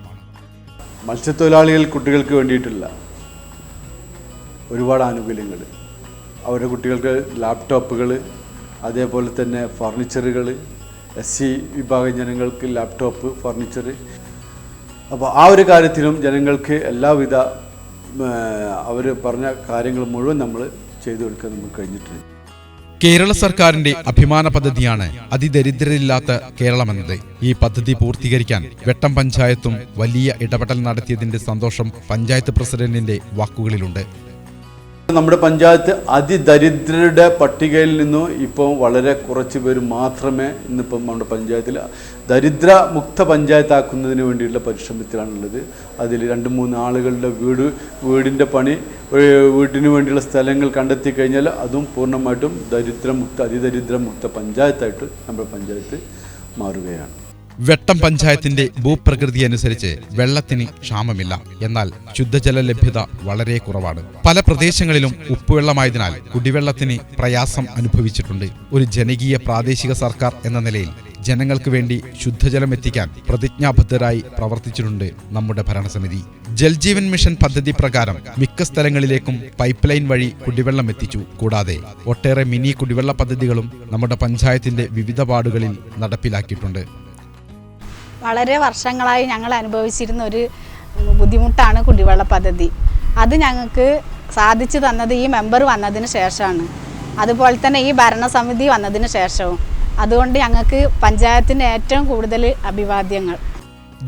മത്സ്യത്തൊഴിലാളികൾ കുട്ടികൾക്ക് വേണ്ടിയിട്ടുള്ള ഒരുപാട് ആനുകൂല്യങ്ങൾ, അവരുടെ കുട്ടികൾക്ക് ലാപ്ടോപ്പുകൾ, അതേപോലെ തന്നെ ഫർണിച്ചറുകൾ, SC വിഭാഗം ജനങ്ങൾക്ക് ലാപ്ടോപ്പ്, ഫർണിച്ചർ. അപ്പോൾ ആ ഒരു കാര്യത്തിലും ജനങ്ങൾക്ക് എല്ലാവിധ അവർ പറഞ്ഞ കാര്യങ്ങൾ മുഴുവൻ നമ്മൾ ചെയ്തു കൊടുക്കാൻ നമുക്ക് കഴിഞ്ഞിട്ടുണ്ട്. കേരള സർക്കാരിന്റെ അഭിമാന പദ്ധതിയാണ് അതിദരിദ്രരില്ലാത്ത കേരളമെന്നത്. ഈ പദ്ധതി പൂർത്തീകരിക്കാൻ വെട്ടം പഞ്ചായത്തും വലിയ ഇടപെടൽ നടത്തിയതിന്റെ സന്തോഷം പഞ്ചായത്ത് പ്രസിഡന്റിന്റെ വാക്കുകളിലുണ്ട്. നമ്മുടെ പഞ്ചായത്ത് അതിദരിദ്രരുടെ പട്ടികയിൽ നിന്നും ഇപ്പോൾ വളരെ കുറച്ച് പേര് മാത്രമേ ഇന്നിപ്പം നമ്മുടെ പഞ്ചായത്തിൽ ദരിദ്രമുക്ത പഞ്ചായത്താക്കുന്നതിന് വേണ്ടിയുള്ള പരിശ്രമത്തിലാണുള്ളത്. അതിൽ 2-3 ആളുകളുടെ വീടിൻ്റെ പണി, വീടിന് വേണ്ടിയുള്ള സ്ഥലങ്ങൾ കണ്ടെത്തി കഴിഞ്ഞാൽ അതും പൂർണ്ണമായിട്ടും അതിദരിദ്രമുക്ത പഞ്ചായത്തായിട്ട് നമ്മുടെ പഞ്ചായത്ത് മാറുകയാണ്. വെട്ടം പഞ്ചായത്തിന്റെ ഭൂപ്രകൃതി അനുസരിച്ച് വെള്ളത്തിന് ക്ഷാമമില്ല. എന്നാൽ ശുദ്ധജല ലഭ്യത വളരെ കുറവാണ്. പല പ്രദേശങ്ങളിലും ഉപ്പുവെള്ളമായതിനാൽ കുടിവെള്ളത്തിന് പ്രയാസം അനുഭവിച്ചിട്ടുണ്ട്. ഒരു ജനകീയ പ്രാദേശിക സർക്കാർ എന്ന നിലയിൽ ജനങ്ങൾക്ക് വേണ്ടി ശുദ്ധജലം എത്തിക്കാൻ പ്രതിജ്ഞാബദ്ധരായി പ്രവർത്തിച്ചിട്ടുണ്ട് നമ്മുടെ ഭരണസമിതി. ജൽജീവൻ മിഷൻ പദ്ധതി പ്രകാരം മിക്ക സ്ഥലങ്ങളിലേക്കും പൈപ്പ് ലൈൻ വഴി കുടിവെള്ളം എത്തിച്ചു. കൂടാതെ ഒട്ടേറെ മിനി കുടിവെള്ള പദ്ധതികളും നമ്മുടെ പഞ്ചായത്തിന്റെ വിവിധ വാർഡുകളിൽ നടപ്പിലാക്കിയിട്ടുണ്ട്. വളരെ വർഷങ്ങളായി ഞങ്ങൾ അനുഭവിച്ചിരുന്ന ഒരു ബുദ്ധിമുട്ടാണ് കുടിവെള്ള പദ്ധതി. അത് ഞങ്ങൾക്ക് സാധിച്ചു തന്നത് ഈ മെമ്പർ വന്നതിന് ശേഷമാണ്. അതുപോലെ തന്നെ ഈ ഭരണസമിതി വന്നതിന് ശേഷവും. അതുകൊണ്ട് ഞങ്ങൾക്ക് പഞ്ചായത്തിന് ഏറ്റവും കൂടുതൽ അഭിവാദ്യങ്ങൾ.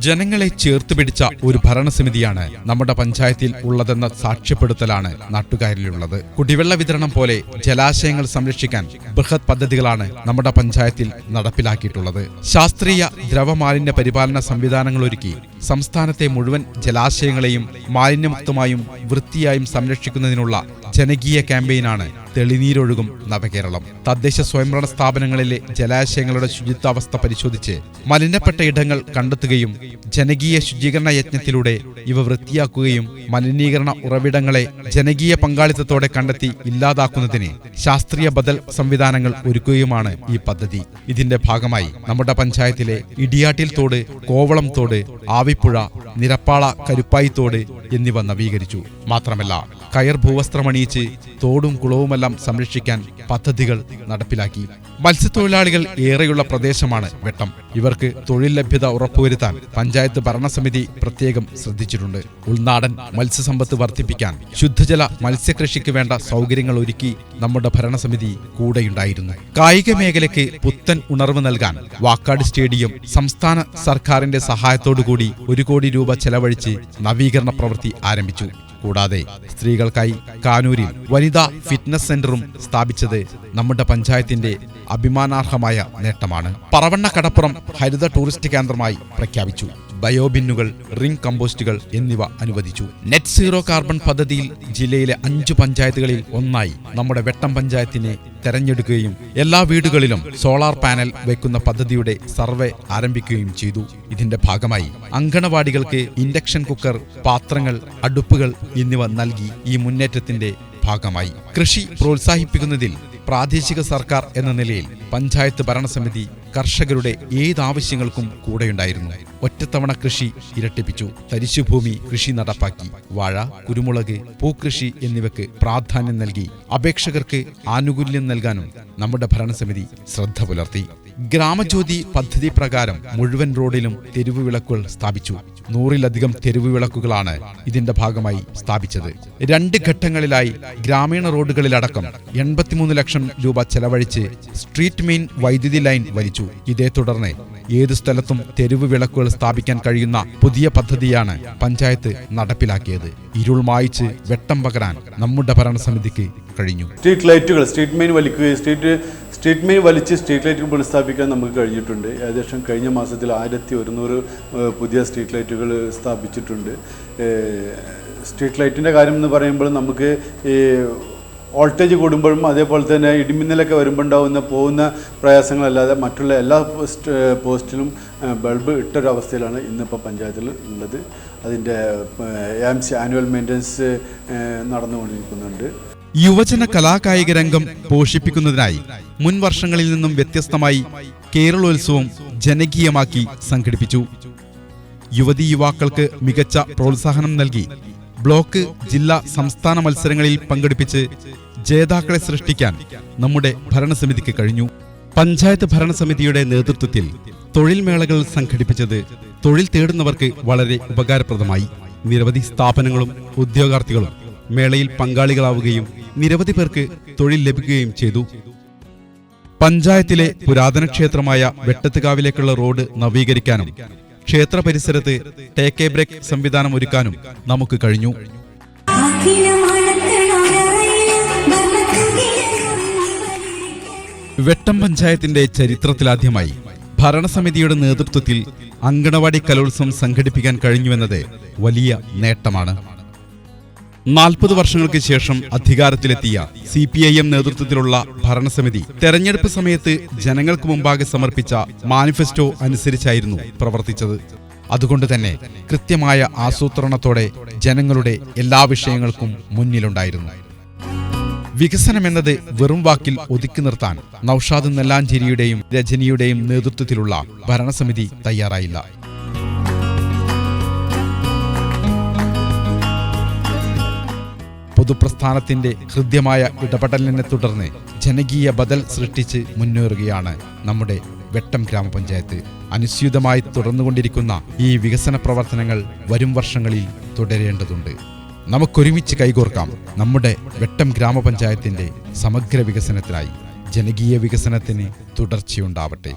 ജനങ്ങളെ ചേർത്ത് പിടിച്ച ഒരു ഭരണസമിതിയാണ് നമ്മുടെ പഞ്ചായത്തിൽ ഉള്ളതെന്ന സാക്ഷ്യപ്പെടുത്തലാണ് നാട്ടുകാരിലുള്ളത്. കുടിവെള്ള വിതരണം പോലെ ജലാശയങ്ങൾ സംരക്ഷിക്കാൻ ബൃഹത് പദ്ധതികളാണ് നമ്മുടെ പഞ്ചായത്തിൽ നടപ്പിലാക്കിയിട്ടുള്ളത്. ശാസ്ത്രീയ ദ്രവമാലിന്യ പരിപാലന സംവിധാനങ്ങൾ ഒരുക്കി സംസ്ഥാനത്തെ മുഴുവൻ ജലാശയങ്ങളെയും മാലിന്യമുക്തമായും വൃത്തിയായും സംരക്ഷിക്കുന്നതിനുള്ള ജനകീയ ക്യാമ്പയിനാണ് തെളിനീരൊഴുകും നവകേരളം. തദ്ദേശ സ്വയംഭരണ സ്ഥാപനങ്ങളിലെ ജലാശയങ്ങളുടെ ശുചിത്വാവസ്ഥ പരിശോധിച്ച് മലിനപ്പെട്ട ഇടങ്ങൾ കണ്ടെത്തുകയും ജനകീയ ശുചീകരണ യജ്ഞത്തിലൂടെ ഇവ വൃത്തിയാക്കുകയും മലിനീകരണ ഉറവിടങ്ങളെ ജനകീയ പങ്കാളിത്തത്തോടെ കണ്ടെത്തി ഇല്ലാതാക്കുന്നതിന് ശാസ്ത്രീയ ബദൽ സംവിധാനങ്ങൾ ഒരുക്കുകയുമാണ് ഈ പദ്ധതി. ഇതിന്റെ ഭാഗമായി നമ്മുടെ പഞ്ചായത്തിലെ ഇടിയാട്ടിൽ തോട്, കോവളം തോട്, ആവിപ്പുഴ, നിരപ്പാള കരുപ്പായി തോട് എന്നിവ നവീകരിച്ചു. മാത്രമല്ല കയർ ഭൂവസ്ത്രമണിയിച്ച് തോടും കുളവുമെല്ലാം സംരക്ഷിക്കാൻ പദ്ധതികൾ നടപ്പിലാക്കി. മത്സ്യത്തൊഴിലാളികൾ ഏറെയുള്ള പ്രദേശമാണ് വെട്ടം. ഇവർക്ക് തൊഴിൽ ലഭ്യത ഉറപ്പുവരുത്താൻ പഞ്ചായത്ത് ഭരണസമിതി പ്രത്യേകം ശ്രദ്ധിച്ചിട്ടുണ്ട്. ഉൾനാടൻ മത്സ്യസമ്പത്ത് വർദ്ധിപ്പിക്കാൻ ശുദ്ധജല മത്സ്യകൃഷിക്ക് വേണ്ട സൗകര്യങ്ങൾ ഒരുക്കി നമ്മുടെ ഭരണസമിതി കൂടെയുണ്ടായിരുന്നു. കായിക മേഖലയ്ക്ക് പുത്തൻ ഉണർവ് നൽകാൻ വാക്കാട് സ്റ്റേഡിയം സംസ്ഥാന സർക്കാരിന്റെ സഹായത്തോടുകൂടി 1 കോടി രൂപ ചെലവഴിച്ച് നവീകരണ പ്രവൃത്തി ആരംഭിച്ചു. കൂടാതെ സ്ത്രീകൾക്കായി കാനൂരിൽ വനിതാ ഫിറ്റ്നസ് സെന്ററും സ്ഥാപിച്ചത് നമ്മുടെ പഞ്ചായത്തിന്റെ അഭിമാനാർഹമായ നേട്ടമാണ്. പറവണ്ണ കടപ്പുറം ഹരിത ടൂറിസ്റ്റ് കേന്ദ്രമായി പ്രഖ്യാപിച്ചു. ബയോബിന്നുകൾ, റിംഗ് കമ്പോസ്റ്റുകൾ എന്നിവ അനുവദിച്ചു. നെറ്റ് സീറോ കാർബൺ പദ്ധതിയിൽ ജില്ലയിലെ 5 പഞ്ചായത്തുകളിൽ ഒന്നായി നമ്മുടെ വെട്ടം പഞ്ചായത്തിനെ തെരഞ്ഞെടുക്കുകയും എല്ലാ വീടുകളിലും സോളാർ പാനൽ വയ്ക്കുന്ന പദ്ധതിയുടെ സർവേ ആരംഭിക്കുകയും ചെയ്തു. ഇതിന്റെ ഭാഗമായി അങ്കണവാടികൾക്ക് ഇൻഡക്ഷൻ കുക്കർ, പാത്രങ്ങൾ, അടുപ്പുകൾ എന്നിവ നൽകി ഈ മുന്നേറ്റത്തിന്റെ ഭാഗമായി. കൃഷി പ്രോത്സാഹിപ്പിക്കുന്നതിൽ പ്രാദേശിക സർക്കാർ എന്ന നിലയിൽ പഞ്ചായത്ത് ഭരണസമിതി കർഷകരുടെ ഏതാവശ്യങ്ങൾക്കും കൂടെയുണ്ടായിരുന്നു. ഒറ്റത്തവണ കൃഷി ഇരട്ടിപ്പിച്ചു. തരിശുഭൂമി കൃഷി നടപ്പാക്കി. വാഴ, കുരുമുളക്, പൂക്കൃഷി എന്നിവയ്ക്ക് പ്രാധാന്യം നൽകി അപേക്ഷകർക്ക് ആനുകൂല്യം നൽകാനും നമ്മുടെ ഭരണസമിതി ശ്രദ്ധ പുലർത്തി. ഗ്രാമജ്യോതി പദ്ധതി പ്രകാരം മുഴുവൻ റോഡിലും തെരുവ് വിളക്കുകൾ സ്ഥാപിച്ചു. 100-ലധികം തെരുവ് വിളക്കുകളാണ് ഇതിന്റെ ഭാഗമായി സ്ഥാപിച്ചത്. 2 ഘട്ടങ്ങളിലായി ഗ്രാമീണ റോഡുകളിലടക്കം 83 ലക്ഷം രൂപ ചെലവഴിച്ച് സ്ട്രീറ്റ് മെയിൻ വൈദ്യുതി ലൈൻ വലിച്ചു. ഇതേ തുടർന്ന് ഏതു സ്ഥലത്തും തെരുവ് വിളക്കുകൾ സ്ഥാപിക്കാൻ കഴിയുന്ന പുതിയ പദ്ധതിയാണ് പഞ്ചായത്ത് നടപ്പിലാക്കിയത്. ഇരുൾ മായിച്ച് വെട്ടം പകരാൻ നമ്മുടെ ഭരണസമിതിക്ക് കഴിഞ്ഞു. സ്ട്രീറ്റ് ലൈറ്റുകൾ, സ്ട്രീറ്റ് മെയിൻ വലിച്ച് സ്ട്രീറ്റ് ലൈറ്റുകൾ പുനഃസ്ഥാപിക്കാൻ നമുക്ക് കഴിഞ്ഞിട്ടുണ്ട്. ഏകദേശം കഴിഞ്ഞ മാസത്തിൽ 1100 പുതിയ സ്ട്രീറ്റ് ലൈറ്റുകൾ സ്ഥാപിച്ചിട്ടുണ്ട്. സ്ട്രീറ്റ് ലൈറ്റിൻ്റെ കാര്യം എന്ന് പറയുമ്പോൾ നമുക്ക് ഈ വോൾട്ടേജ് കൂടുമ്പോഴും അതേപോലെ തന്നെ ഇടിമിന്നലൊക്കെ വരുമ്പോൾ പോകുന്ന പ്രയാസങ്ങളല്ലാതെ മറ്റുള്ള എല്ലാ പോസ്റ്റിലും ബൾബ് ഇട്ടൊരവസ്ഥയിലാണ് ഇന്നിപ്പോൾ പഞ്ചായത്തിൽ ഉള്ളത്. അതിൻ്റെ AMC ആനുവൽ മെയിൻ്റനൻസ് നടന്നുകൊണ്ടിരിക്കുന്നുണ്ട്. യുവജന കലാകായിക രംഗം പോഷിപ്പിക്കുന്നതിനായി മുൻ വർഷങ്ങളിൽ നിന്നും വ്യത്യസ്തമായി കേരളോത്സവം ജനകീയമാക്കി സംഘടിപ്പിച്ചു. യുവതീ യുവാക്കൾക്ക് മികച്ച പ്രോത്സാഹനം നൽകി ബ്ലോക്ക്, ജില്ലാ, സംസ്ഥാന മത്സരങ്ങളിൽ പങ്കെടുപ്പിച്ച് ജേതാക്കളെ സൃഷ്ടിക്കാൻ നമ്മുടെ ഭരണസമിതിക്ക് കഴിഞ്ഞു. പഞ്ചായത്ത് ഭരണസമിതിയുടെ നേതൃത്വത്തിൽ തൊഴിൽ മേളകൾ സംഘടിപ്പിച്ചത് തൊഴിൽ തേടുന്നവർക്ക് വളരെ ഉപകാരപ്രദമായി. നിരവധി സ്ഥാപനങ്ങളും ഉദ്യോഗാർത്ഥികളും മേളയിൽ പങ്കാളികളാവുകയും നിരവധി പേർക്ക് തൊഴിൽ ലഭിക്കുകയും ചെയ്തു. പഞ്ചായത്തിലെ പുരാതന ക്ഷേത്രമായ വെട്ടത്തുകാവിലേക്കുള്ള റോഡ് നവീകരിക്കാനും ക്ഷേത്ര പരിസരത്ത് ടേക്ക് എ ബ്രേക്ക് സംവിധാനം ഒരുക്കാനും നമുക്ക് കഴിഞ്ഞു. വെട്ടം പഞ്ചായത്തിന്റെ ചരിത്രത്തിലാദ്യമായി ഭരണസമിതിയുടെ നേതൃത്വത്തിൽ അങ്കണവാടി കലോത്സവം സംഘടിപ്പിക്കാൻ കഴിഞ്ഞുവെന്നത് വലിയ നേട്ടമാണ്. 40 വർഷങ്ങൾക്ക് ശേഷം അധികാരത്തിലെത്തിയ CPIM നേതൃത്വത്തിലുള്ള ഭരണസമിതി തെരഞ്ഞെടുപ്പ് സമയത്ത് ജനങ്ങൾക്ക് മുമ്പാകെ സമർപ്പിച്ച മാനിഫെസ്റ്റോ അനുസരിച്ചായിരുന്നു പ്രവർത്തിച്ചത്. അതുകൊണ്ട് തന്നെ കൃത്യമായ ആസൂത്രണത്തോടെ ജനങ്ങളുടെ എല്ലാ വിഷയങ്ങൾക്കും മുന്നിലുണ്ടായിരുന്നു. വികസനമെന്നത് വെറും വാക്കിൽ ഒതുക്കി നിർത്താൻ നൌഷാദ് നെല്ലാഞ്ചേരിയുടെയും രജനിയുടെയും നേതൃത്വത്തിലുള്ള ഭരണസമിതി തയ്യാറായില്ല. പൊതുപ്രസ്ഥാനത്തിന്റെ ഹൃദ്യമായ ഇടപെടലിനെ തുടർന്ന് ജനകീയ ബദൽ സൃഷ്ടിച്ച് മുന്നേറുകയാണ് നമ്മുടെ വെട്ടം ഗ്രാമപഞ്ചായത്ത്. അനുസ്യൂതമായി തുടർന്നുകൊണ്ടിരിക്കുന്ന ഈ വികസന പ്രവർത്തനങ്ങൾ വരും വർഷങ്ങളിൽ തുടരേണ്ടതുണ്ട്. നമുക്കൊരുമിച്ച് കൈകോർക്കാം നമ്മുടെ വെട്ടം ഗ്രാമപഞ്ചായത്തിന്റെ സമഗ്ര വികസനത്തിനായി. ജനകീയ വികസനത്തിന് തുടർച്ചയുണ്ടാവട്ടെ.